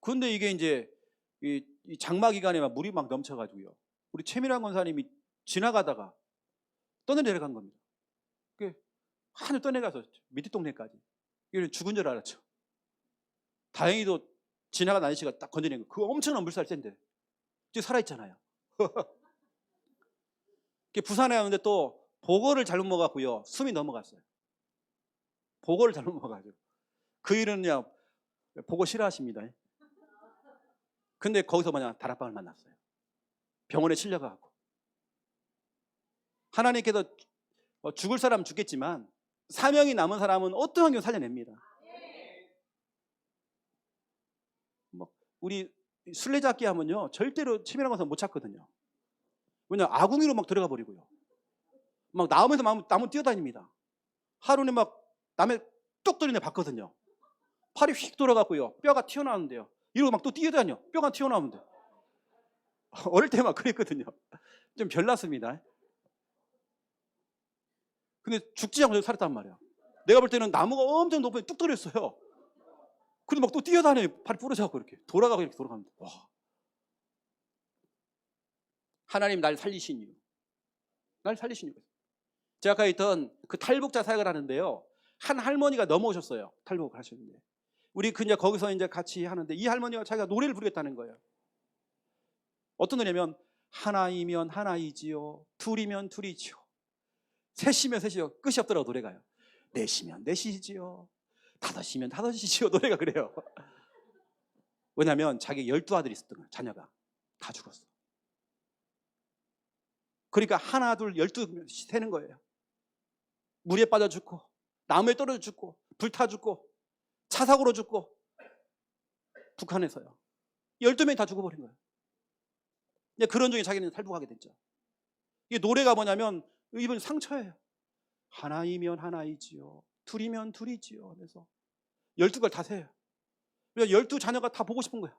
A: 그런데 이게 이제 이 장마 기간에 막 물이 막 넘쳐가지고요, 우리 최민환 권사님이 지나가다가 떠내려간 겁니다. 하늘 떠내가서 밑에 동네까지. 이건 죽은 줄 알았죠. 다행히도 지나간 아저씨가 딱 건져낸 거. 그 엄청난 물살 센데 지금 살아있잖아요. 부산에 왔는데 또 보고를 잘못 먹었고요, 숨이 넘어갔어요. 보고를 잘못 먹어가지고. 그 일은 그냥 보고 싫어하십니다. 근데 거기서 그냥 다락방을 만났어요. 병원에 실려가고. 하나님께서 죽을 사람 죽겠지만 사명이 남은 사람은 어떠한 경우 살려냅니다. 우리 술래잡기 하면요, 절대로 치밀한 것은 못 찾거든요. 왜냐, 아궁이로 막 들어가 버리고요, 막 나무에서 나무 뛰어다닙니다. 하루는 막 남의 뚝 떨리네 봤거든요. 팔이 휙 돌아갔고요, 뼈가 튀어나오는데요, 이러고 막 또 뛰어다녀, 뼈가 튀어나오는데. 어릴 때 막 그랬거든요. 좀 별났습니다. 근데 죽지 않고 살았단 말이야. 내가 볼 때는 나무가 엄청 높은 데 뚝 떨어졌어요. 근데 막 또 뛰어다녀요. 팔이 부러져갖고 이렇게 돌아가고 이렇게 돌아가는데. 와. 하나님 날 살리신 이유. 날 살리신 이유. 제가 아까 있던 그 탈북자 사역을 하는데요, 한 할머니가 넘어오셨어요. 탈북을 하셨는데. 우리 그냥 거기서 이제 같이 하는데 이 할머니가 자기가 노래를 부르겠다는 거예요. 어떤 노래냐면, 하나이면 하나이지요, 둘이면 둘이지요, 셋이면 셋이요. 끝이 없더라고 노래가요. 넷이면 넷이지요, 다섯이면 다섯이지요. 노래가 그래요. 왜냐하면 자기 12아들이 있었던 거예요. 자녀가 다 죽었어. 그러니까 하나 둘 12 세는 거예요. 물에 빠져 죽고, 나무에 떨어져 죽고, 불타 죽고, 차사고로 죽고. 북한에서요 12명이 다 죽어버린 거예요. 그런 중에 자기는 탈북하게 됐죠. 이게 노래가 뭐냐면 이번 상처예요. 하나이면 하나이지요, 둘이면 둘이지요. 그래서 12걸 다 세요. 그러니까 12자녀가 다 보고 싶은 거예요.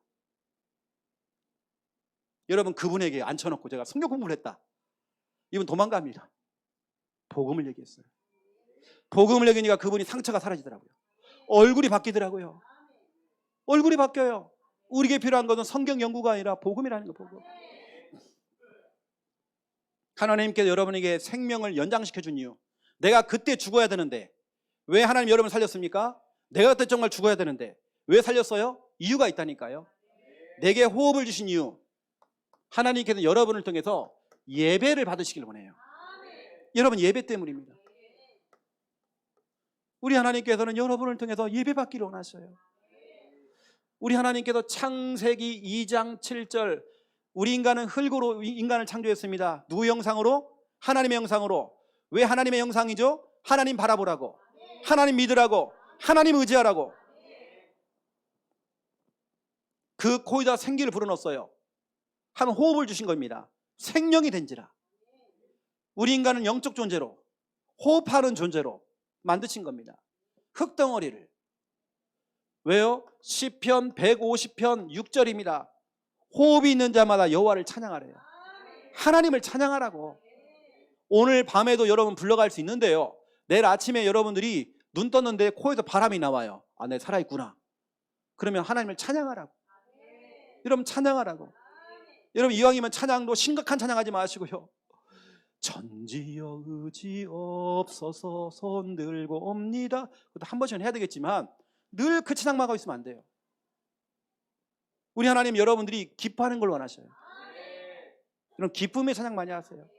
A: 여러분, 그분에게 앉혀놓고 제가 성경 공부를 했다. 이분 도망갑니다. 복음을 얘기했어요. 복음을 얘기하니까 그분이 상처가 사라지더라고요. 얼굴이 바뀌더라고요. 얼굴이 바뀌어요. 우리에게 필요한 것은 성경 연구가 아니라 복음이라는 거. 복음. 하나님께서 여러분에게 생명을 연장시켜 준 이유. 내가 그때 죽어야 되는데 왜 하나님 여러분을 살렸습니까? 내가 그때 정말 죽어야 되는데 왜 살렸어요? 이유가 있다니까요. 내게 호흡을 주신 이유, 하나님께서 여러분을 통해서 예배를 받으시길 원해요. 여러분, 예배 때문입니다. 우리 하나님께서는 여러분을 통해서 예배받기를 원하셔요. 우리 하나님께서 창세기 2장 7절, 우리 인간은 흙으로 인간을 창조했습니다. 누구 형상으로? 하나님의 형상으로. 왜 하나님의 형상이죠? 하나님 바라보라고, 하나님 믿으라고, 하나님 의지하라고. 그 코에다 생기를 불어넣었어요. 한 호흡을 주신 겁니다. 생명이 된지라. 우리 인간은 영적 존재로, 호흡하는 존재로 만드신 겁니다. 흙덩어리를. 왜요? 시편 150편 6절입니다. 호흡이 있는 자마다 여호와를 찬양하래요. 하나님을 찬양하라고. 오늘 밤에도 여러분 불러갈 수 있는데요, 내일 아침에 여러분들이 눈 떴는데 코에서 바람이 나와요. 아, 내 살아있구나. 그러면 하나님을 찬양하라고. 여러분, 찬양하라고. 여러분, 이왕이면 찬양도 심각한 찬양하지 마시고요, 전지여 의지 없어서 손 들고 옵니다. 그것도 한 번씩은 해야 되겠지만 늘 그 찬양만 하고 있으면 안 돼요. 우리 하나님 여러분들이 기뻐하는 걸 원하셔요. 그럼 기쁨의 찬양 많이 하세요.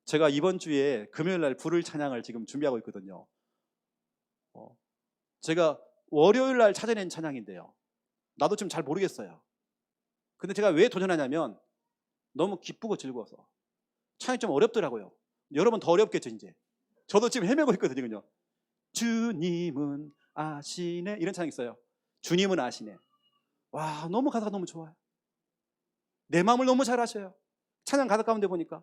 A: 제가 이번 주에 금요일 날 부를 찬양을 지금 준비하고 있거든요. 제가 월요일 날 찾아낸 찬양인데요, 나도 좀 잘 모르겠어요. 근데 제가 왜 도전하냐면 너무 기쁘고 즐거워서. 찬양이 좀 어렵더라고요. 여러분 더 어렵겠죠. 이제 저도 지금 헤매고 있거든요. 주님은 아시네, 이런 찬양 있어요. 주님은 아시네. 와, 너무 가사가 너무 좋아요. 내 마음을 너무 잘 아셔요. 찬양 가사 가운데 보니까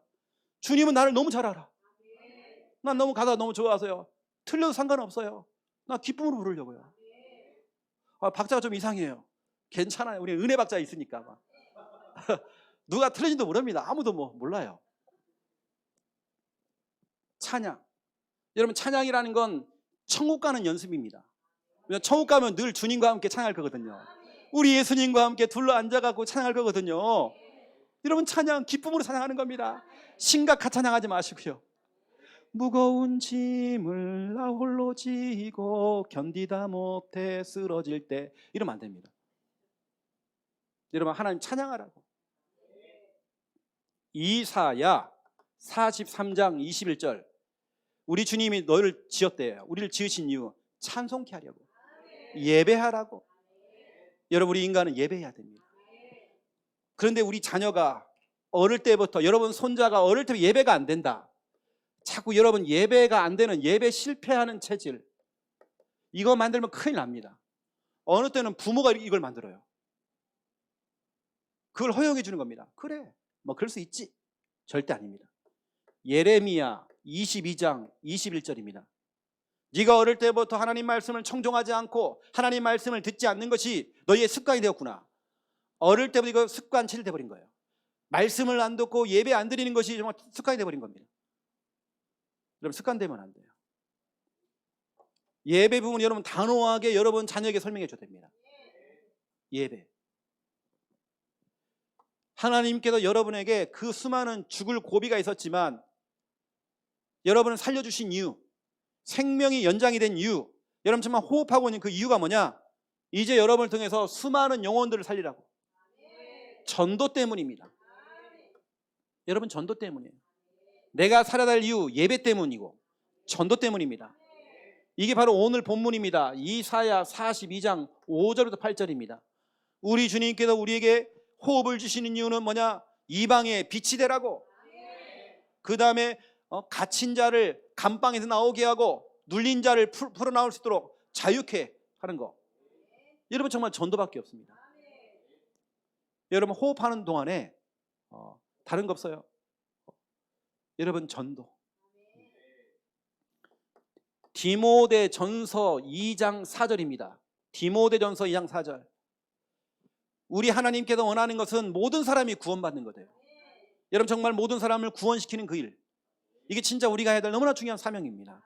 A: 주님은 나를 너무 잘 알아. 난 너무 가사가 너무 좋아서요, 틀려도 상관없어요. 나 기쁨으로 부르려고요. 박자가 좀 이상해요. 괜찮아요. 우리 은혜 박자 있으니까 막. 누가 틀린지도 모릅니다. 아무도 몰라요. 찬양. 여러분, 찬양이라는 건 천국 가는 연습입니다. 천국 가면 늘 주님과 함께 찬양할 거거든요. 우리 예수님과 함께 둘러 앉아갖고 찬양할 거거든요. 여러분, 찬양 기쁨으로 찬양하는 겁니다. 심각한 찬양하지 마시고요. 무거운 짐을 나 홀로 지고 견디다 못해 쓰러질 때, 이러면 안 됩니다. 여러분, 하나님 찬양하라고. 이사야 43장 21절, 우리 주님이 너를 지었대요. 우리를 지으신 이유 찬송케 하려고, 예배하라고. 여러분, 우리 인간은 예배해야 됩니다. 그런데 우리 자녀가 어릴 때부터, 여러분 손자가 어릴 때 예배가 안 된다, 자꾸 여러분 예배가 안 되는, 예배 실패하는 체질, 이거 만들면 큰일 납니다. 어느 때는 부모가 이걸 만들어요. 그걸 허용해 주는 겁니다. 그래, 뭐 그럴 수 있지. 절대 아닙니다. 예레미야 22장 21절입니다. 네가 어릴 때부터 하나님 말씀을 청종하지 않고 하나님 말씀을 듣지 않는 것이 너희의 습관이 되었구나. 어릴 때부터 이거 습관처럼 돼버린 거예요. 말씀을 안 듣고 예배 안 드리는 것이 정말 습관이 돼버린 겁니다. 여러분, 습관되면 안 돼요. 예배 부분 여러분 단호하게 여러분 자녀에게 설명해 줘야 됩니다. 예배. 하나님께서 여러분에게 그 수많은 죽을 고비가 있었지만 여러분을 살려주신 이유, 생명이 연장이 된 이유, 여러분 정말 호흡하고 있는 그 이유가 뭐냐? 이제 여러분을 통해서 수많은 영혼들을 살리라고. 전도 때문입니다. 여러분, 전도 때문이에요. 내가 살아야 할 이유 예배 때문이고 전도 때문입니다. 이게 바로 오늘 본문입니다. 이사야 42장 5절부터 8절입니다. 우리 주님께서 우리에게 호흡을 주시는 이유는 뭐냐? 이방의 빛이 되라고. 그 다음에 갇힌 자를 감방에서 나오게 하고 눌린 자를 풀어나올 수 있도록 자유케 하는 거. 여러분, 정말 전도밖에 없습니다. 여러분, 호흡하는 동안에 다른 거 없어요. 여러분, 전도. 디모데전서 2장 4절입니다. 디모데전서 2장 4절. 우리 하나님께서 원하는 것은 모든 사람이 구원받는 거예요. 여러분, 정말 모든 사람을 구원시키는 그 일, 이게 진짜 우리가 해야 될 너무나 중요한 사명입니다.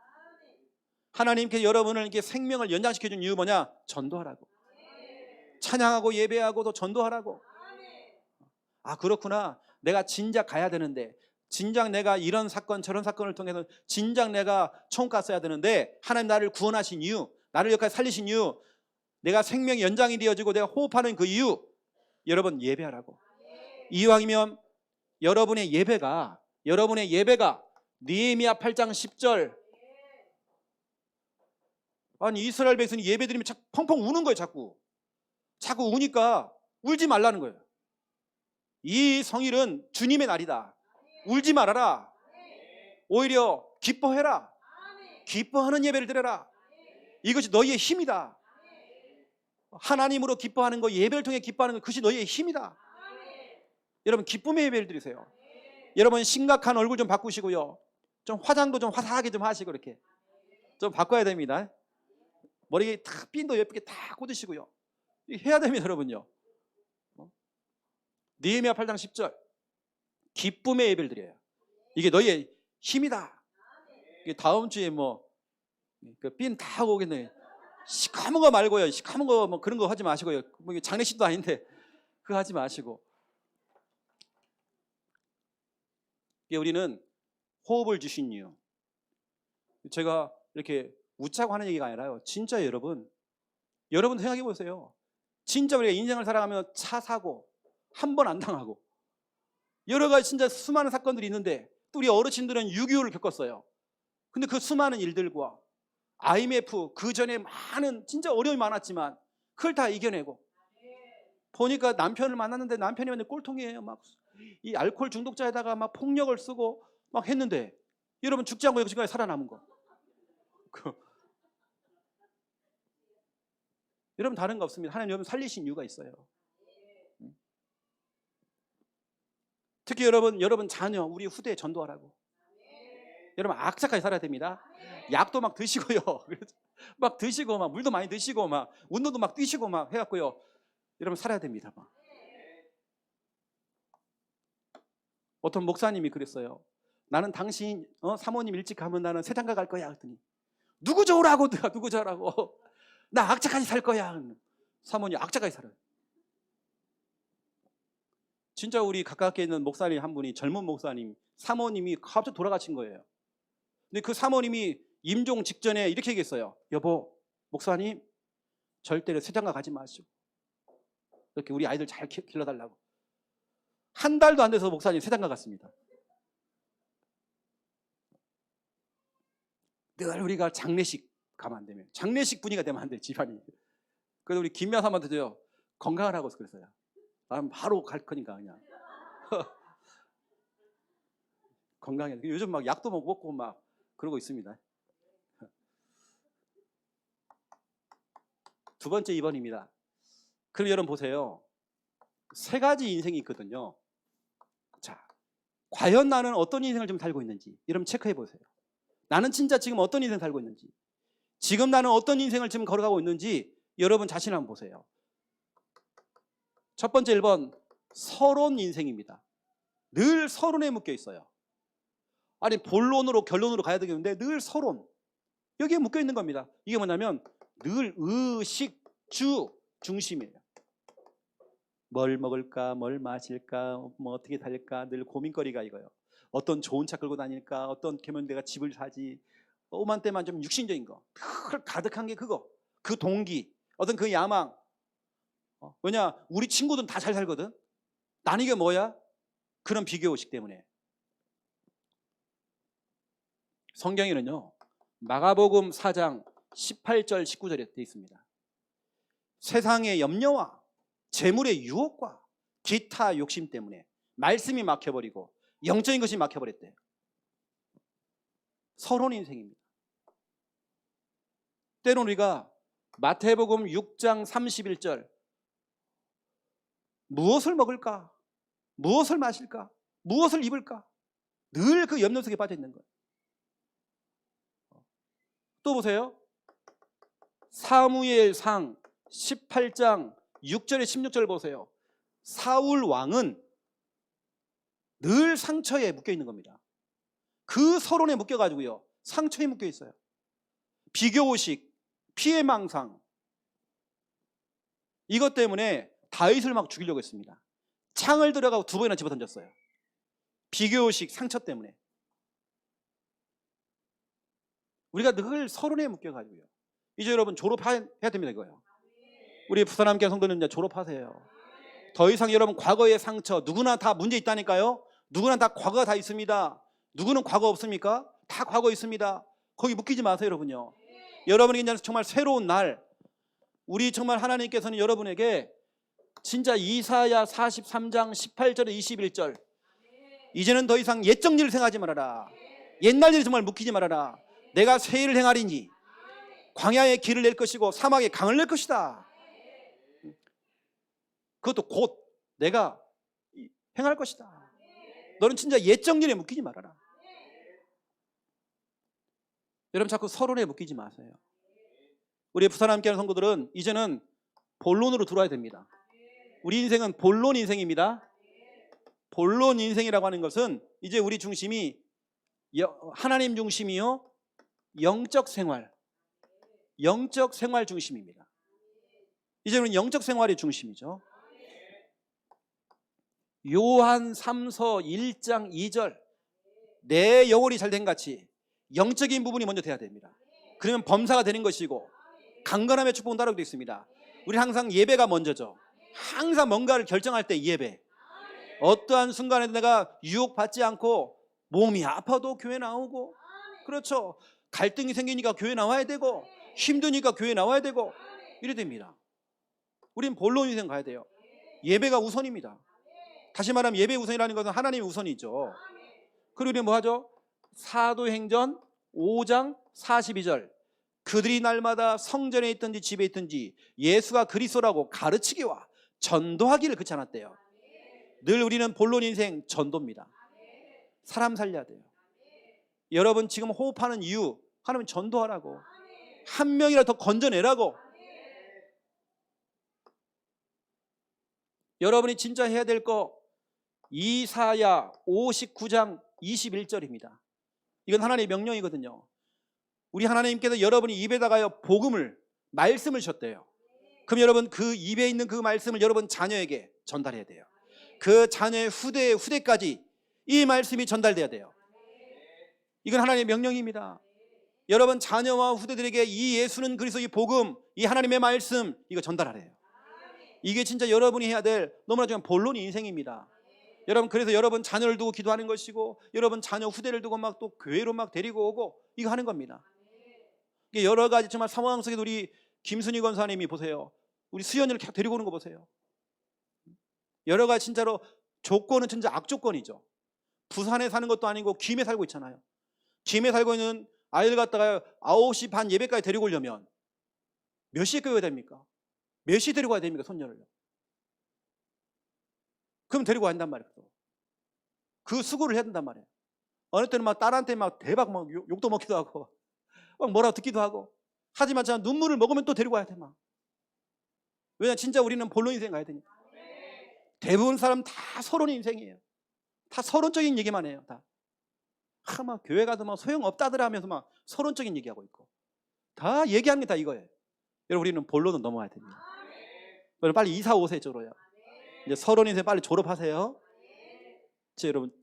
A: 하나님께서 여러분을 이렇게 생명을 연장시켜준 이유 뭐냐? 전도하라고. 찬양하고 예배하고 또 전도하라고. 아, 그렇구나. 내가 진작 가야 되는데, 진작 내가 이런 사건 저런 사건을 통해서 진작 내가 천국 갔어야 되는데 하나님 나를 구원하신 이유, 나를 여기까지 살리신 이유, 내가 생명의 연장이 되어지고 내가 호흡하는 그 이유, 여러분 예배하라고. 이왕이면 여러분의 예배가 느헤미야 8장 10절, 아니 이스라엘 백성이 예배드리면 펑펑 우는 거예요. 자꾸 우니까 울지 말라는 거예요. 이 성일은 주님의 날이다. 울지 말아라. 오히려 기뻐해라. 기뻐하는 예배를 드려라. 이것이 너희의 힘이다. 하나님으로 기뻐하는 거, 예배를 통해 기뻐하는 거, 그것이 너희의 힘이다. 여러분 기쁨의 예배를 드리세요. 여러분 심각한 얼굴 좀 바꾸시고요, 좀 화장도 좀 화사하게 좀 하시고 이렇게 좀 바꿔야 됩니다. 머리에 탁 핀도 예쁘게 다 꽂으시고요, 해야 됩니다. 여러분요, 느헤미야 8장 10절, 기쁨의 예배를 드려요. 이게 너희의 힘이다. 이게 다음 주에 핀 다 오겠네. 시커먼 거 말고요, 시커먼 거 그런 거 하지 마시고요. 이게 장례식도 아닌데 그거 하지 마시고, 우리는 호흡을 주신 이유, 제가 이렇게 웃자고 하는 얘기가 아니라요, 진짜 여러분 생각해 보세요. 진짜 우리가 인생을 살아가면 차 사고 한 번 안 당하고 여러 가지 진짜 수많은 사건들이 있는데, 또 우리 어르신들은 6.25를 겪었어요. 근데 그 수많은 일들과 IMF 그 전에 많은 진짜 어려움이 많았지만 그걸 다 이겨내고, 보니까 남편을 만났는데 남편이 완전 꼴통이에요. 막 이 알코올 중독자에다가 막 폭력을 쓰고 막 했는데, 여러분 죽지 않고 여기까지 살아남은 거. 여러분 다른 거 없습니다. 하나님 여러분 살리신 이유가 있어요. 특히 여러분 자녀, 우리 후대에 전도하라고. 여러분 악착하게 살아야 됩니다. 약도 막 드시고요, 막 드시고 막 물도 많이 드시고 막 운동도 막 뛰시고 막 해갖고요, 여러분 살아야 됩니다. 막. 어떤 목사님이 그랬어요. 나는 당신 사모님 일찍 가면 나는 세장가 갈 거야. 그랬더니 누구 좋으라고, 누구 좋으라고, 나 악착같이 살 거야. 사모님 악착같이 살아요. 진짜 우리 가깝게 있는 목사님 한 분이, 젊은 목사님, 사모님이 갑자기 돌아가신 거예요. 근데 그 사모님이 임종 직전에 이렇게 얘기했어요. 여보, 목사님 절대로 세장가 가지 마시고 이렇게 우리 아이들 잘 길러달라고. 한 달도 안 돼서 목사님 세장가 갔습니다. 늘 우리가 장례식 가면 안 되면, 장례식 분위기가 되면 안 돼, 집안이. 그래서 우리 김미아 사모한테도요, 건강하라고 그랬어요. 나는 바로 갈 거니까 그냥 건강해. 요즘 막 약도 먹고 막 그러고 있습니다. 두 번째 2번입니다. 그럼 여러분 보세요. 세 가지 인생이 있거든요. 자, 과연 나는 어떤 인생을 좀 살고 있는지 여러분 체크해 보세요. 나는 진짜 지금 어떤 인생을 살고 있는지, 지금 나는 어떤 인생을 지금 걸어가고 있는지 여러분 자신 한번 보세요. 첫 번째 1번, 서론 인생입니다. 늘 서론에 묶여 있어요. 아니 본론으로 결론으로 가야 되겠는데 늘 서론, 여기에 묶여 있는 겁니다. 이게 뭐냐면 늘 의식 주 중심이에요. 뭘 먹을까, 뭘 마실까, 어떻게 살까, 늘 고민거리가 이거예요. 어떤 좋은 차 끌고 다닐까, 어떻게 하면 내가 집을 사지, 오만때만 좀 육신적인 거 늘 가득한 게 그거, 그 동기, 어떤 그 야망. 왜냐, 우리 친구들은 다 잘 살거든. 나는 이게 뭐야? 그런 비교의식 때문에. 성경에는요, 마가복음 4장 18절 19절에 되어 있습니다. 세상의 염려와 재물의 유혹과 기타 욕심 때문에 말씀이 막혀버리고 영적인 것이 막혀버렸대요. 서론 인생입니다. 때론 우리가 마태복음 6장 31절, 무엇을 먹을까, 무엇을 마실까, 무엇을 입을까, 늘 그 염려 속에 빠져 있는 거예요. 또 보세요. 사무엘상 18장 6절에 16절 보세요. 사울 왕은 늘 상처에 묶여 있는 겁니다. 그 서론에 묶여가지고요, 상처에 묶여 있어요. 비교의식, 피해망상, 이것 때문에 다윗을 막 죽이려고 했습니다. 창을 들어가고 2번이나 집어던졌어요. 비교의식, 상처 때문에. 우리가 늘 서론에 묶여가지고요. 이제 여러분 졸업해야 됩니다. 이거예요. 우리 부산함께 성도는 이제 졸업하세요. 더 이상 여러분 과거의 상처, 누구나 다 문제 있다니까요. 누구나 다 과거가 다 있습니다. 누구는 과거 없습니까? 다 과거 있습니다. 거기 묶이지 마세요, 여러분요. 여러분에게 이제 정말 새로운 날, 우리 정말 하나님께서는 여러분에게 진짜 이사야 43장 18절에 21절, 이제는 더 이상 옛 정리를 생각하지 말아라. 옛날 일에 정말 묶이지 말아라. 내가 새 일을 행하리니 광야에 길을 낼 것이고 사막에 강을 낼 것이다. 그것도 곧 내가 행할 것이다. 너는 진짜 옛 정리에 묶이지 말아라. 여러분 자꾸 서론에 묶이지 마세요. 우리 부산 함께하는 성도들은 이제는 본론으로 들어와야 됩니다. 우리 인생은 본론 인생입니다. 본론 인생이라고 하는 것은 이제 우리 중심이 하나님 중심이요, 영적 생활 중심입니다. 이제는 영적 생활이 중심이죠. 요한 3서 1장 2절, 내 영혼이 잘된 같이 영적인 부분이 먼저 돼야 됩니다. 그러면 범사가 되는 것이고 강건함의 축복은 따르게 되어 있습니다. 우리 항상 예배가 먼저죠. 항상 뭔가를 결정할 때 예배. 어떠한 순간에도 내가 유혹받지 않고 몸이 아파도 교회 나오고, 그렇죠, 갈등이 생기니까 교회 나와야 되고, 힘드니까 교회 나와야 되고, 이래 됩니다. 우린 본론 인생 가야 돼요. 예배가 우선입니다. 다시 말하면 예배 우선이라는 것은 하나님이 우선이죠. 그리고 우리 뭐 하죠? 사도행전 5장 42절, 그들이 날마다 성전에 있든지 집에 있든지 예수가 그리스도라고 가르치기와 전도하기를 그치 않았대요. 늘 우리는 본론 인생 전도입니다. 사람 살려야 돼요. 여러분 지금 호흡하는 이유, 하나님 전도하라고, 한 명이라도 더 건져내라고. 여러분이 진짜 해야 될 거 이사야 59장 21절입니다. 이건 하나님의 명령이거든요. 우리 하나님께서 여러분이 입에다가요 복음을, 말씀을 줬대요. 그럼 여러분 그 입에 있는 그 말씀을 여러분 자녀에게 전달해야 돼요. 그 자녀의 후대의 후대까지 이 말씀이 전달돼야 돼요. 이건 하나님의 명령입니다. 여러분 자녀와 후대들에게 이 예수는 그리스도, 이 복음, 이 하나님의 말씀, 이거 전달하래요. 이게 진짜 여러분이 해야 될 너무나 중요한 본론 인생입니다. 여러분 그래서 여러분 자녀를 두고 기도하는 것이고, 여러분 자녀 후대를 두고 막 또 교회로 막 데리고 오고, 이거 하는 겁니다. 이게 여러 가지 정말 상황 속에 우리 김순희 권사님이 보세요. 우리 수연이를 계속 데리고 오는 거 보세요. 여러 가지 진짜로 조건은 진짜 악조건이죠. 부산에 사는 것도 아니고 김에 살고 있잖아요. 김에 살고 있는 아이를 갖다가 9시 반 예배까지 데리고 오려면 몇 시에 깨워야 됩니까? 몇 시에 데리고 와야 됩니까? 손녀를요. 그럼 데리고 간단 말이에요. 그 수고를 해야 된단 말이에요. 어느 때는 막 딸한테 막 대박 막 욕도 먹기도 하고 막 뭐라고 듣기도 하고, 하지만 참 눈물을 먹으면 또 데리고 와야 돼 막. 왜냐, 진짜 우리는 본론 인생 가야 되니까. 대부분 사람 다 서론 인생이에요. 다 서론적인 얘기만 해요. 다. 막 교회 가서 막 소용없다더라 하면서 막 서론적인 얘기하고 있고, 다 얘기하는 게 다 이거예요. 여러분 우리는 본론은 넘어가야 됩니다. 여러분 빨리 이사 오세요. 이쪽으로요. 이제 서론 인생 빨리 졸업하세요. 여러분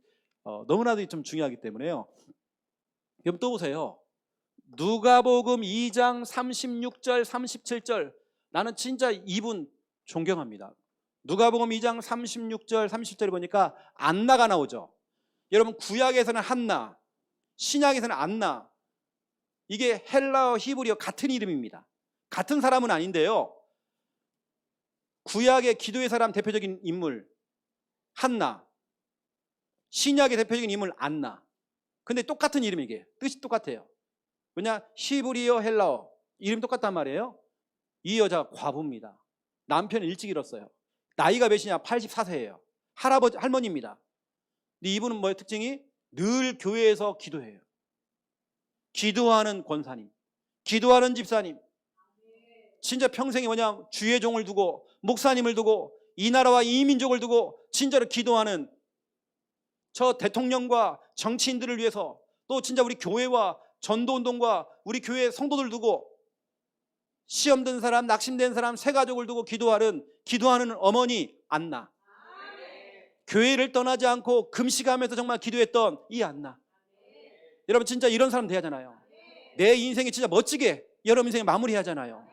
A: 너무나도 좀 중요하기 때문에요. 그럼 또 보세요. 누가복음 2장 36절 37절, 나는 진짜 이분 존경합니다. 누가복음 2장 36절 37절에 보니까 안나가 나오죠. 여러분 구약에서는 한나, 신약에서는 안나, 이게 헬라어 히브리어 같은 이름입니다. 같은 사람은 아닌데요, 구약의 기도의 사람 대표적인 인물 한나, 신약의 대표적인 인물 안나. 근데 똑같은 이름이, 이게 뜻이 똑같아요. 왜냐, 히브리어 헬라어 이름 똑같단 말이에요. 이 여자가 과부입니다. 남편을 일찍 잃었어요. 나이가 몇이냐? 84세예요. 할머니입니다. 근데 이분은 뭐예요? 특징이 늘 교회에서 기도해요. 기도하는 권사님, 기도하는 집사님, 진짜 평생이 뭐냐, 주의 종을 두고 목사님을 두고 이 나라와 이 민족을 두고 진짜로 기도하는 저 대통령과 정치인들을 위해서, 또 진짜 우리 교회와 전도운동과 우리 교회 성도들 두고 시험된 사람, 낙심된 사람, 새 가족을 두고 기도하는 어머니 안나. 교회를 떠나지 않고 금식하면서 정말 기도했던 이 안나. 여러분 진짜 이런 사람 돼야 하잖아요. 내 인생이 진짜 멋지게 여러분 인생에 마무리하잖아요.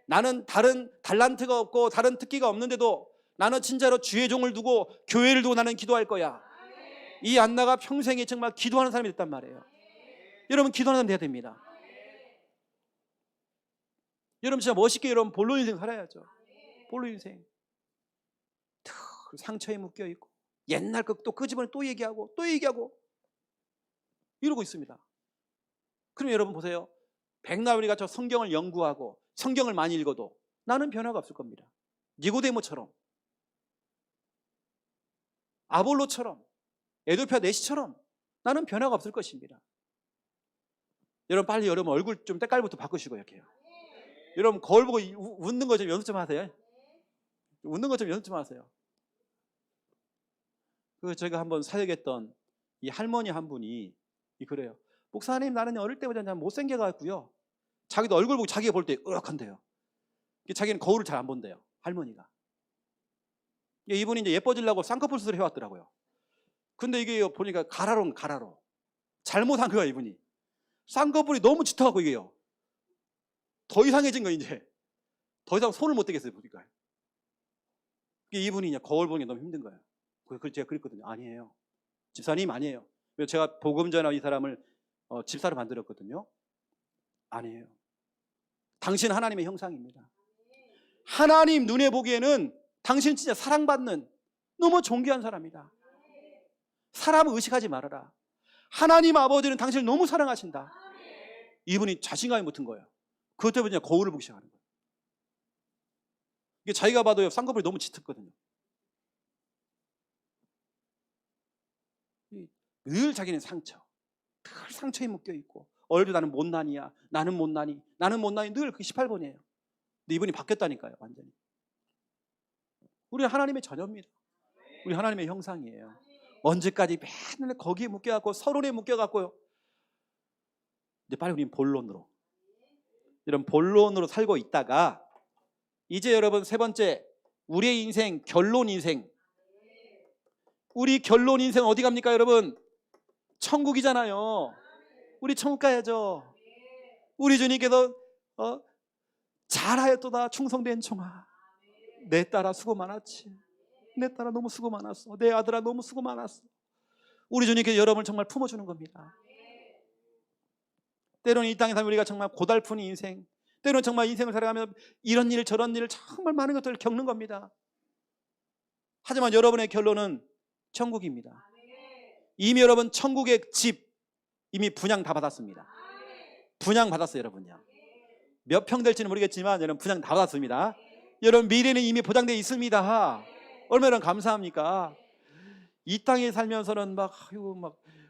A: 나는 다른 달란트가 없고 다른 특기가 없는데도 나는 진짜로 주의 종을 두고 교회를 두고 나는 기도할 거야. 이 안나가 평생에 정말 기도하는 사람이 됐단 말이에요. 여러분 기도하는 사람 돼야 됩니다. 여러분 진짜 멋있게 여러분 본론 인생 살아야죠. 본론 인생. 상처에 묶여 있고 옛날 거 또 끄집어내 또 얘기하고 또 얘기하고 이러고 있습니다. 그럼 여러분 보세요. 백나우리가 저 성경을 연구하고 성경을 많이 읽어도 나는 변화가 없을 겁니다. 니고데모처럼, 아볼로처럼, 에도피아 내시처럼 나는 변화가 없을 것입니다. 여러분 빨리 여러분 얼굴 좀 때깔부터 바꾸시고 이렇게 해요. 여러분 거울 보고 웃는 거 좀 연습 좀 하세요. 웃는 거 좀 연습 좀 하세요. 제가 한번 사역했던 이 할머니 한 분이 그래요. 목사님 나는 어릴 때보다 그냥 못생겨갖고요. 자기도 얼굴 보고 자기가 볼 때 으악한대요. 자기는 거울을 잘 안 본대요. 할머니가. 이분이 이제 예뻐지려고 쌍꺼풀 수술을 해왔더라고요. 근데 이게 보니까 가라로. 잘못한 거야 이분이. 쌍꺼풀이 너무 짙어갖고 이게요. 더 이상해진 거 이제. 더 이상 손을 못 대겠어요 보니까. 이분이 이제 거울 보는 게 너무 힘든 거예요. 그래서 제가 그랬거든요. 아니에요. 집사님 아니에요. 제가 복음 전하고 이 사람을 집사로 만들었거든요. 아니에요. 당신 하나님의 형상입니다. 하나님 눈에 보기에는 당신 진짜 사랑받는 너무 존귀한 사람이다. 사람을 의식하지 말아라. 하나님 아버지는 당신을 너무 사랑하신다. 이분이 자신감이 붙은 거예요. 그것 때문에 그냥 거울을 보기 시작하는 거예요. 이게 자기가 봐도 쌍꺼풀이 너무 짙었거든요. 늘 자기는 늘 상처에 묶여 있고 얼굴 나는 못난이야. 나는 못난이 늘 그 18번이에요. 근데 이분이 바뀌었다니까요. 완전히. 우리 하나님의 자녀입니다. 우리 하나님의 형상이에요. 언제까지 맨날 거기에 묶여갖고 서론에 묶여갖고요. 이제 빨리 우리는 본론으로. 이런 본론으로 살고 있다가 이제 여러분 세 번째 우리의 인생 결론 인생. 우리 결론 인생 어디 갑니까 여러분? 천국이잖아요. 우리 천국 가야죠. 우리 주님께서 잘하였도다 충성된 종아. 내 딸아 수고 많았지. 내 딸아 너무 수고 많았어. 내 아들아 너무 수고 많았어. 우리 주님께서 여러분을 정말 품어주는 겁니다. 때로는 이 땅에 살면 우리가 정말 고달픈 인생, 때로는 정말 인생을 살아가면 이런 일 저런 일 정말 많은 것들을 겪는 겁니다. 하지만 여러분의 결론은 천국입니다. 이미 여러분 천국의 집 이미 분양 다 받았습니다. 분양 받았어요 여러분요. 몇 평 될지는 모르겠지만 여러분 분양 다 받았습니다. 여러분 미래는 이미 보장되어 있습니다. 얼마나 감사합니까? 이 땅에 살면서는 막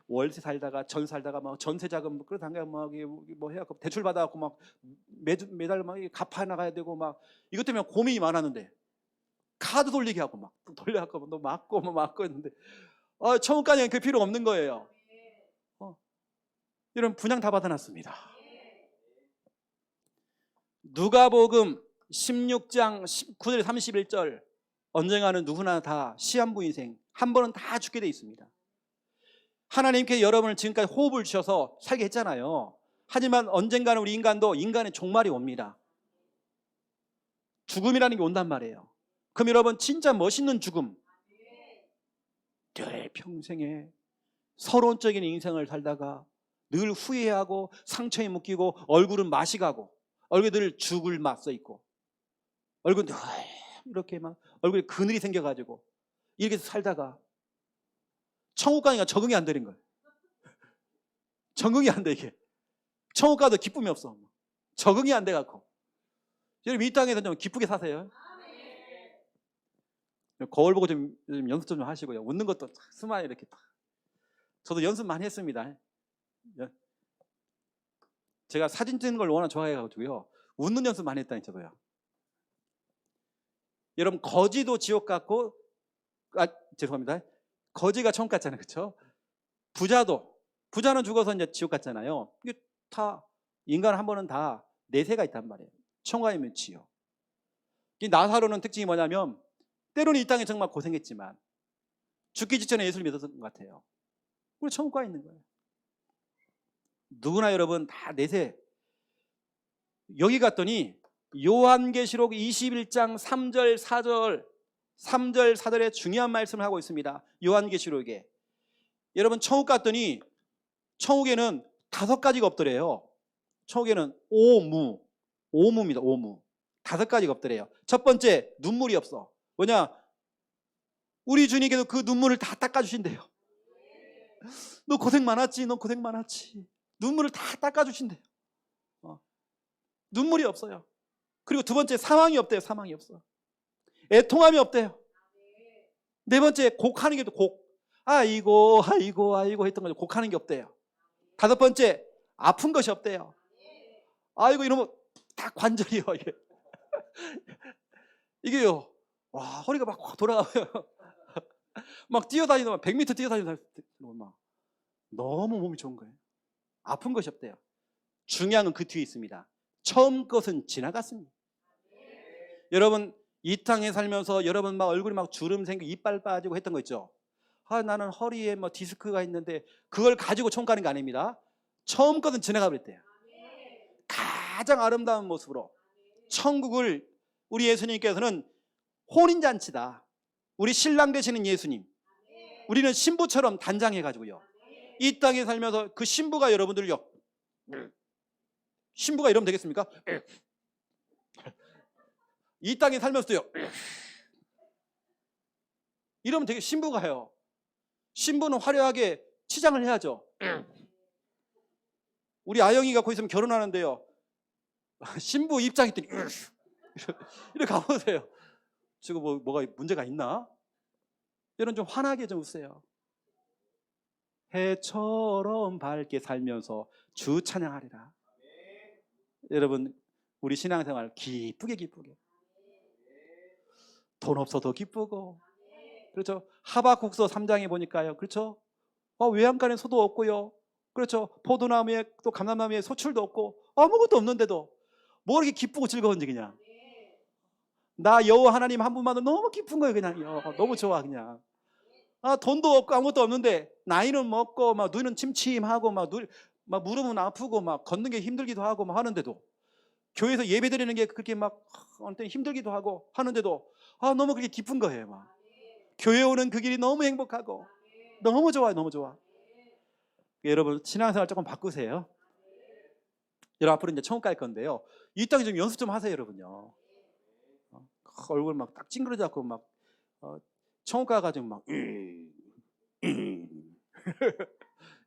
A: 월세 살다가 전 살다가 막 전세 자금 그러다가 막 뭐 해갖고 대출 받아갖고 막 매달 막 갚아 나가야 되고 막 이것 때문에 고민이 많았는데 카드 돌리게 하고 막 돌려갖고 또 막고 했는데 천국까지는 그 필요 없는 거예요. 이런 분양 다 받아놨습니다. 누가복음 16장 19절 31절 언젠가는 누구나 다 시한부 인생 한 번은 다 죽게 돼 있습니다. 하나님께 여러분을 지금까지 호흡을 주셔서 살게 했잖아요. 하지만 언젠가는 우리 인간도 인간의 종말이 옵니다. 죽음이라는 게 온단 말이에요. 그럼 여러분 진짜 멋있는 죽음, 늘 평생에 서론적인 인생을 살다가 늘 후회하고 상처에 묶이고 얼굴은 맛이 가고 얼굴에 늘 죽을 맛 써 있고 얼굴 늘 이렇게 막 얼굴에 그늘이 생겨가지고 이렇게 살다가 천국 가니까 적응이 안 되는 거예요. 적응이 안 돼 이게. 천국 가도 기쁨이 없어. 적응이 안 돼갖고. 여러분 이 땅에서 좀 기쁘게 사세요. 거울 보고 좀 연습 좀 하시고요. 웃는 것도 스마일 이렇게 딱. 저도 연습 많이 했습니다. 제가 사진 찍는 걸 워낙 좋아해가지고요. 웃는 연습 많이 했다니 저도요. 여러분 거지도 지옥 같고 죄송합니다. 거지가 천국 같잖아요. 그렇죠? 부자는 죽어서 이제 지옥 같잖아요. 이게 다 인간 한 번은 다 내세가 있단 말이에요. 천국 아니면 지옥. 이 나사로는 특징이 뭐냐면 때로는 이 땅에 정말 고생했지만 죽기 직전에 예수를 믿었던 것 같아요. 우리 천국 가 있는 거예요. 누구나 여러분 다 내세. 여기 갔더니 요한계시록 21장 3절 4절 3절 4절에 중요한 말씀을 하고 있습니다. 요한계시록에. 여러분 천국 갔더니 천국에는 5가지가 없더래요. 천국에는 오무입니다. 오무. 5가지가 없더래요. 첫 번째, 눈물이 없어. 뭐냐? 우리 주님께서 그 눈물을 다 닦아주신대요. 너 고생 많았지, 너 고생 많았지. 눈물을 다 닦아주신대요. 눈물이 없어요. 그리고 두 번째, 사망이 없대요. 사망이 없어. 애통함이 없대요. 네 번째, 곡하는 게 없대요. 곡. 아이고 했던 거죠. 곡하는 게 없대요. 5번째, 아픈 것이 없대요. 아이고 이러면 다 관절이요. 이게요. 와, 허리가 막 돌아가요. 막 뛰어다니면 100m 뛰어다니면 막 너무 몸이 좋은 거예요. 아픈 것이 없대요. 중요한 건 그 뒤에 있습니다. 처음 것은 지나갔습니다. 여러분 이 땅에 살면서 여러분 막 얼굴이 막 주름 생기고 이빨 빠지고 했던 거 있죠. 나는 허리에 뭐 디스크가 있는데 그걸 가지고 천국 가는 게 아닙니다. 처음 것은 지나가 버렸대요. 가장 아름다운 모습으로 천국을 우리 예수님께서는 혼인잔치다. 우리 신랑 되시는 예수님. 우리는 신부처럼 단장해가지고요. 이 땅에 살면서 그 신부가 여러분들요. 신부가 이러면 되겠습니까? 이 땅에 살면서도요. 이러면 되게 신부가요. 신부는 화려하게 치장을 해야죠. 우리 아영이가 거기 있으면 결혼하는데요. 신부 입장했더니 이렇게 가보세요. 지금 뭐가 문제가 있나? 여러분 좀 환하게 좀 웃으세요. 해처럼 밝게 살면서 주 찬양하리라. 여러분 우리 신앙생활 기쁘게 돈 없어도 기쁘고, 그렇죠? 하박국서 3장에 보니까요, 그렇죠? 외양간에 소도 없고요, 그렇죠? 포도나무에 또 감람나무에 소출도 없고 아무것도 없는데도 뭐 이렇게 기쁘고 즐거운지 그냥. 나 여호와 하나님 한 분만도 너무 기쁜 거예요. 그냥요. 너무 좋아 그냥. 돈도 없고 아무것도 없는데 나이는 먹고 막 눈은 침침하고 막 무릎은 아프고 막 걷는 게 힘들기도 하고 막 하는데도, 교회에서 예배 드리는 게 그렇게 막 어느 때 힘들기도 하고 하는데도 너무 그게 기쁜 거예요. 막 교회 오는 그 길이 너무 행복하고 너무 좋아요. 너무 좋아. 여러분 신앙생활 조금 바꾸세요. 여러분 앞으로 이제 천국 갈 건데요, 이 땅에 좀 연습 좀 하세요. 여러분요. 얼굴 막 딱 찡그러져갖고 막 천국 가가지고 막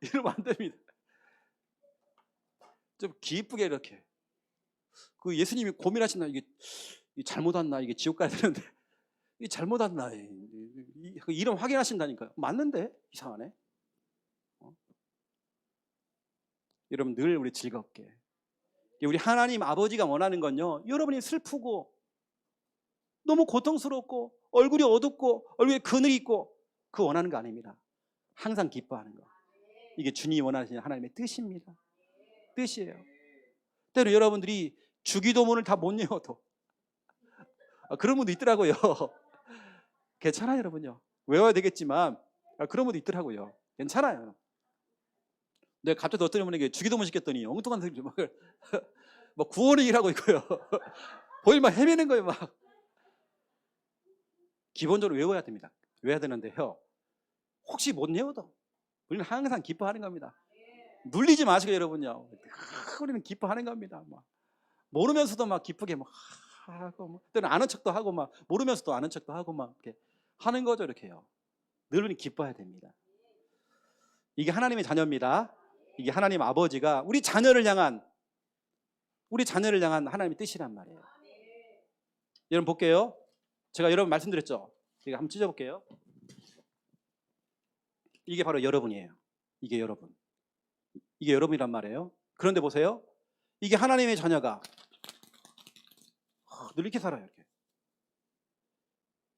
A: 이러면 안 됩니다. 좀 기쁘게 이렇게. 그 예수님이 고민하신다. 이게 잘못 왔나? 이게 지옥 가야 되는데 이게 잘못 왔나? 그 이름 확인하신다니까요. 맞는데 이상하네. 여러분 늘 우리 즐겁게. 우리 하나님 아버지가 원하는 건요, 여러분이 슬프고 너무 고통스럽고 얼굴이 어둡고 얼굴에 그늘이 있고 그거 원하는 거 아닙니다. 항상 기뻐하는 거. 이게 주님이 원하시는 하나님의 뜻입니다. 뜻이에요. 때로 여러분들이 주기도문을 다 못 외워도 그런 분도 있더라고요. 괜찮아요. 여러분요. 외워야 되겠지만 그런 분도 있더라고요. 괜찮아요. 내가 갑자기 어떤 분에게 주기도문 시켰더니 엉뚱한 소리 막 구원의 일하고 있고요. 거의 막 헤매는 거예요. 막. 기본적으로 외워야 됩니다. 외워야 되는데요, 혹시 못 외워도 우리는 항상 기뻐하는 겁니다. 눌리지 마시고 여러분요. 우리는 기뻐하는 겁니다. 막 모르면서도 막 기쁘게 막 하고, 때는 아는 척도 하고 막 모르면서도 아는 척도 하고 막 이렇게 하는 거죠. 이렇게요. 늘 우리는 기뻐해야 됩니다. 이게 하나님의 자녀입니다. 이게 하나님 아버지가 우리 자녀를 향한 하나님의 뜻이란 말이에요. 여러분 볼게요. 제가 여러분 말씀드렸죠. 제가 한번 찢어볼게요. 이게 바로 여러분이에요. 이게 여러분이란 말이에요. 그런데 보세요. 이게 하나님의 자녀가 늘 이렇게 살아요. 이렇게.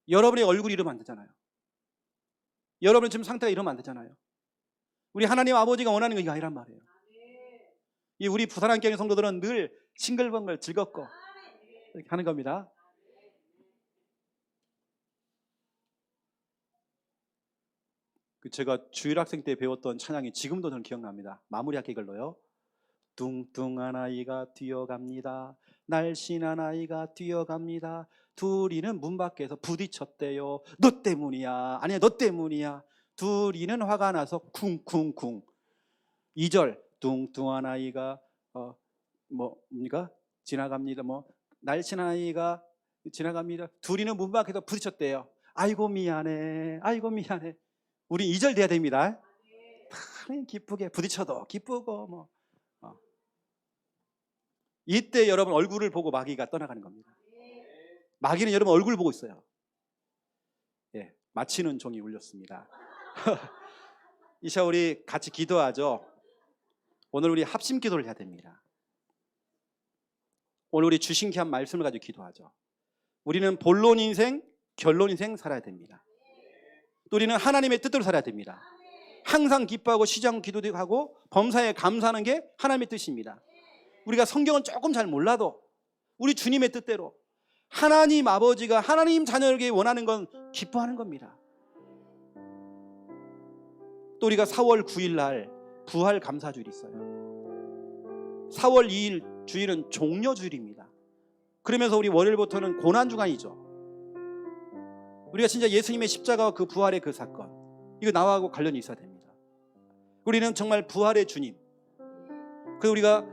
A: 여러분의 얼굴이 이러면 안 되잖아요. 여러분의 지금 상태가 이러면 안 되잖아요. 우리 하나님 아버지가 원하는 게 이게 아니란 말이에요. 이 우리 부산항교회 성도들은 늘 싱글벙글 즐겁고 이렇게 하는 겁니다. 제가 주일학생 때 배웠던 찬양이 지금도 저는 기억납니다. 마무리 학기글로요. 뚱뚱한 아이가 뛰어갑니다. 날씬한 아이가 뛰어갑니다. 둘이는 문 밖에서 부딪혔대요. 너 때문이야. 아니야, 너 때문이야. 둘이는 화가 나서 쿵쿵쿵. 2절 뚱뚱한 아이가 뭡니까? 지나갑니다. 날씬한 아이가 지나갑니다. 둘이는 문 밖에서 부딪혔대요. 아이고 미안해. 아이고 미안해. 우리 2절 돼야 됩니다. 기쁘게 부딪혀도 기쁘고 이때 여러분 얼굴을 보고 마귀가 떠나가는 겁니다. 마귀는 여러분 얼굴 보고 있어요. 예, 마치는 종이 울렸습니다. 이 시간 우리 같이 기도하죠. 오늘 우리 합심 기도를 해야 됩니다. 오늘 우리 주신 귀한 말씀을 가지고 기도하죠. 우리는 본론 인생, 결론 인생 살아야 됩니다. 또 우리는 하나님의 뜻대로 살아야 됩니다. 항상 기뻐하고 시장 기도도 하고 범사에 감사하는 게 하나님의 뜻입니다. 우리가 성경은 조금 잘 몰라도 우리 주님의 뜻대로 하나님 아버지가 하나님 자녀에게 원하는 건 기뻐하는 겁니다. 또 우리가 4월 9일 날 부활 감사주일이 있어요. 4월 2일 주일은 종려주일입니다. 그러면서 우리 월요일부터는 고난주간이죠. 우리가 진짜 예수님의 십자가와 그 부활의 그 사건, 이거 나하고 관련이 있어야 됩니다. 우리는 정말 부활의 주님, 그래서 우리가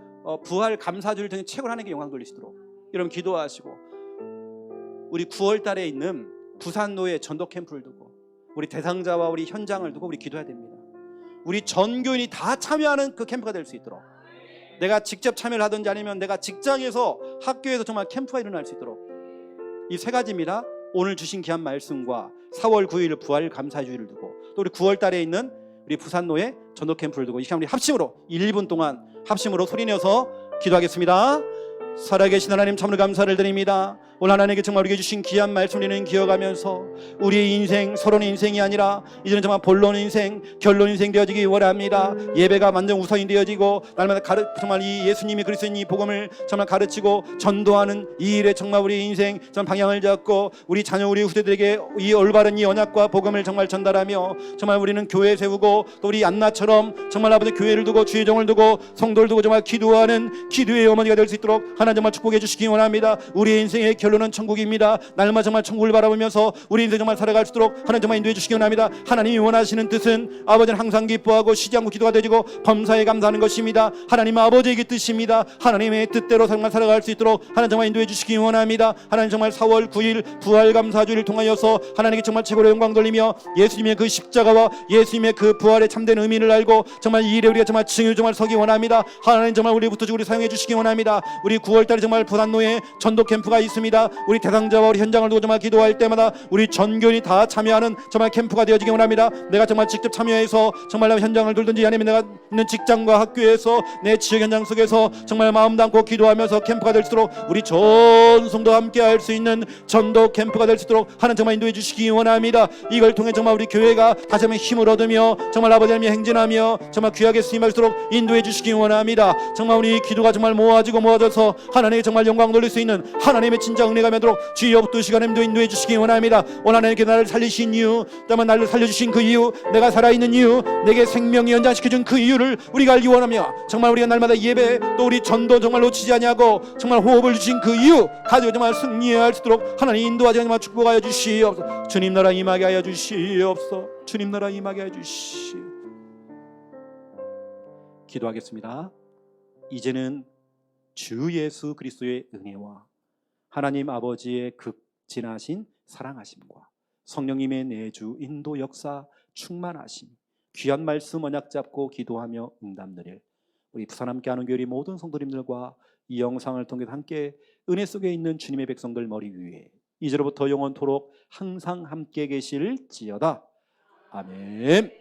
A: 부활 감사주를 통해 최고로 하나님께 영광 돌리시도록 여러분 기도하시고, 우리 9월 달에 있는 부산노예 전도 캠프를 두고 우리 대상자와 우리 현장을 두고 우리 기도해야 됩니다. 우리 전 교인이 다 참여하는 그 캠프가 될 수 있도록, 내가 직접 참여를 하든지 아니면 내가 직장에서 학교에서 정말 캠프가 일어날 수 있도록, 이 세 가지입니다. 오늘 주신 귀한 말씀과 4월 9일 부활 감사주의를 두고 또 우리 9월 달에 있는 우리 부산노예 전도 캠프를 두고 이 시간 우리 합심으로 1분 동안 합심으로 소리내어서 기도하겠습니다. 살아계신 하나님 참으로 감사를 드립니다. 오늘 하나님께 정말 우리에게 주신 귀한 말씀을 기억하면서 우리의 인생 서로는 인생이 아니라 이제는 정말 본론 인생 결론 인생 되어지기 원합니다. 예배가 완전 우선이 되어지고 날마다 정말 이 예수님이 그리스도인 이 복음을 정말 가르치고 전도하는 이 일에 정말 우리 인생 정말 방향을 잡고 우리 자녀 우리 후대들에게 이 올바른 이 언약과 복음을 정말 전달하며 정말 우리는 교회 세우고 또 우리 안나처럼 정말 아버지 교회를 두고 주의 종을 두고 성도를 두고 정말 기도하는 기도의 어머니가 될 수 있도록 하나님 정말 축복해 주시기 원합니다. 우리의 인생의 결론은 천국입니다. 날마다 정말 천국을 바라보면서 우리 인생 정말 살아갈 수 있도록 하나님 정말 인도해 주시기 원합니다. 하나님이 원하시는 뜻은 아버지는 항상 기뻐하고 쉬지 않고 기도가 되지고 범사에 감사하는 것입니다. 하나님 아버지의 뜻입니다. 하나님의 뜻대로 정말 살아갈 수 있도록 하나님 정말 인도해 주시기 원합니다. 하나님 정말 4월 9일 부활 감사주의를 통하여서 하나님께 정말 최고로 영광 돌리며 예수님의 그 십자가와 예수님의 그 부활의 참된 의미를 알고 정말 이 일에 우리가 정말 증인 정말 서기 원합니다. 하나님 정말 우리부터 우리 사용해 주시기 원합니다. 우리 9월달에 정말 부산노예 전도 캠프가 있습니다. 우리 대상자와 우리 현장을 두고 정말 기도할 때마다 우리 전교인이 다 참여하는 정말 캠프가 되어지기 원합니다. 내가 정말 직접 참여해서 정말 현장을 돌든지 아니면 내가 있는 직장과 학교에서 내 지역 현장 속에서 정말 마음 담고 기도하면서 캠프가 될 수 있도록 우리 전 성도 함께 할 수 있는 전도 캠프가 될 수 있도록 하나님 정말 인도해 주시기 원합니다. 이걸 통해 정말 우리 교회가 다시 한번 힘을 얻으며 정말 아버지 하나님이 행진하며 정말 귀하게 쓰임할 수 있도록 인도해 주시기 원합니다. 정말 우리 기도가 정말 모아져서 하나님께 정말 영광 돌릴 수 있는 하나님의 진짜 은혜가 되도록 주여 시간에 인도해 주시기 원합니다. 오늘 하나님께 나를 살리신 이유, 또한 나를 살려주신 그 이유, 내가 살아있는 이유, 내게 생명이 연장시켜준 그 이유를 우리가 알기 원하며 정말 우리가 날마다 예배 또 우리 전도 정말 놓치지 아니하고 정말 호흡을 주신 그 이유 가지고 정말 승리할 수 있도록 하나님 인도하지 정말 축복하여 주시옵소서. 주님 나라 임하게 하여 주시옵소서. 주님 나라 임하게 하여 주시옵소서. 기도하겠습니다. 이제는 주 예수 그리스도의 은혜와 하나님 아버지의 극진하신 사랑하심과 성령님의 내주 인도 역사 충만하심, 귀한 말씀 언약 잡고 기도하며 응답 누릴 우리 부산 함께하는 교회 모든 성도님들과 이 영상을 통해 함께 은혜 속에 있는 주님의 백성들 머리 위에 이제로부터 영원토록 항상 함께 계실지어다. 아멘.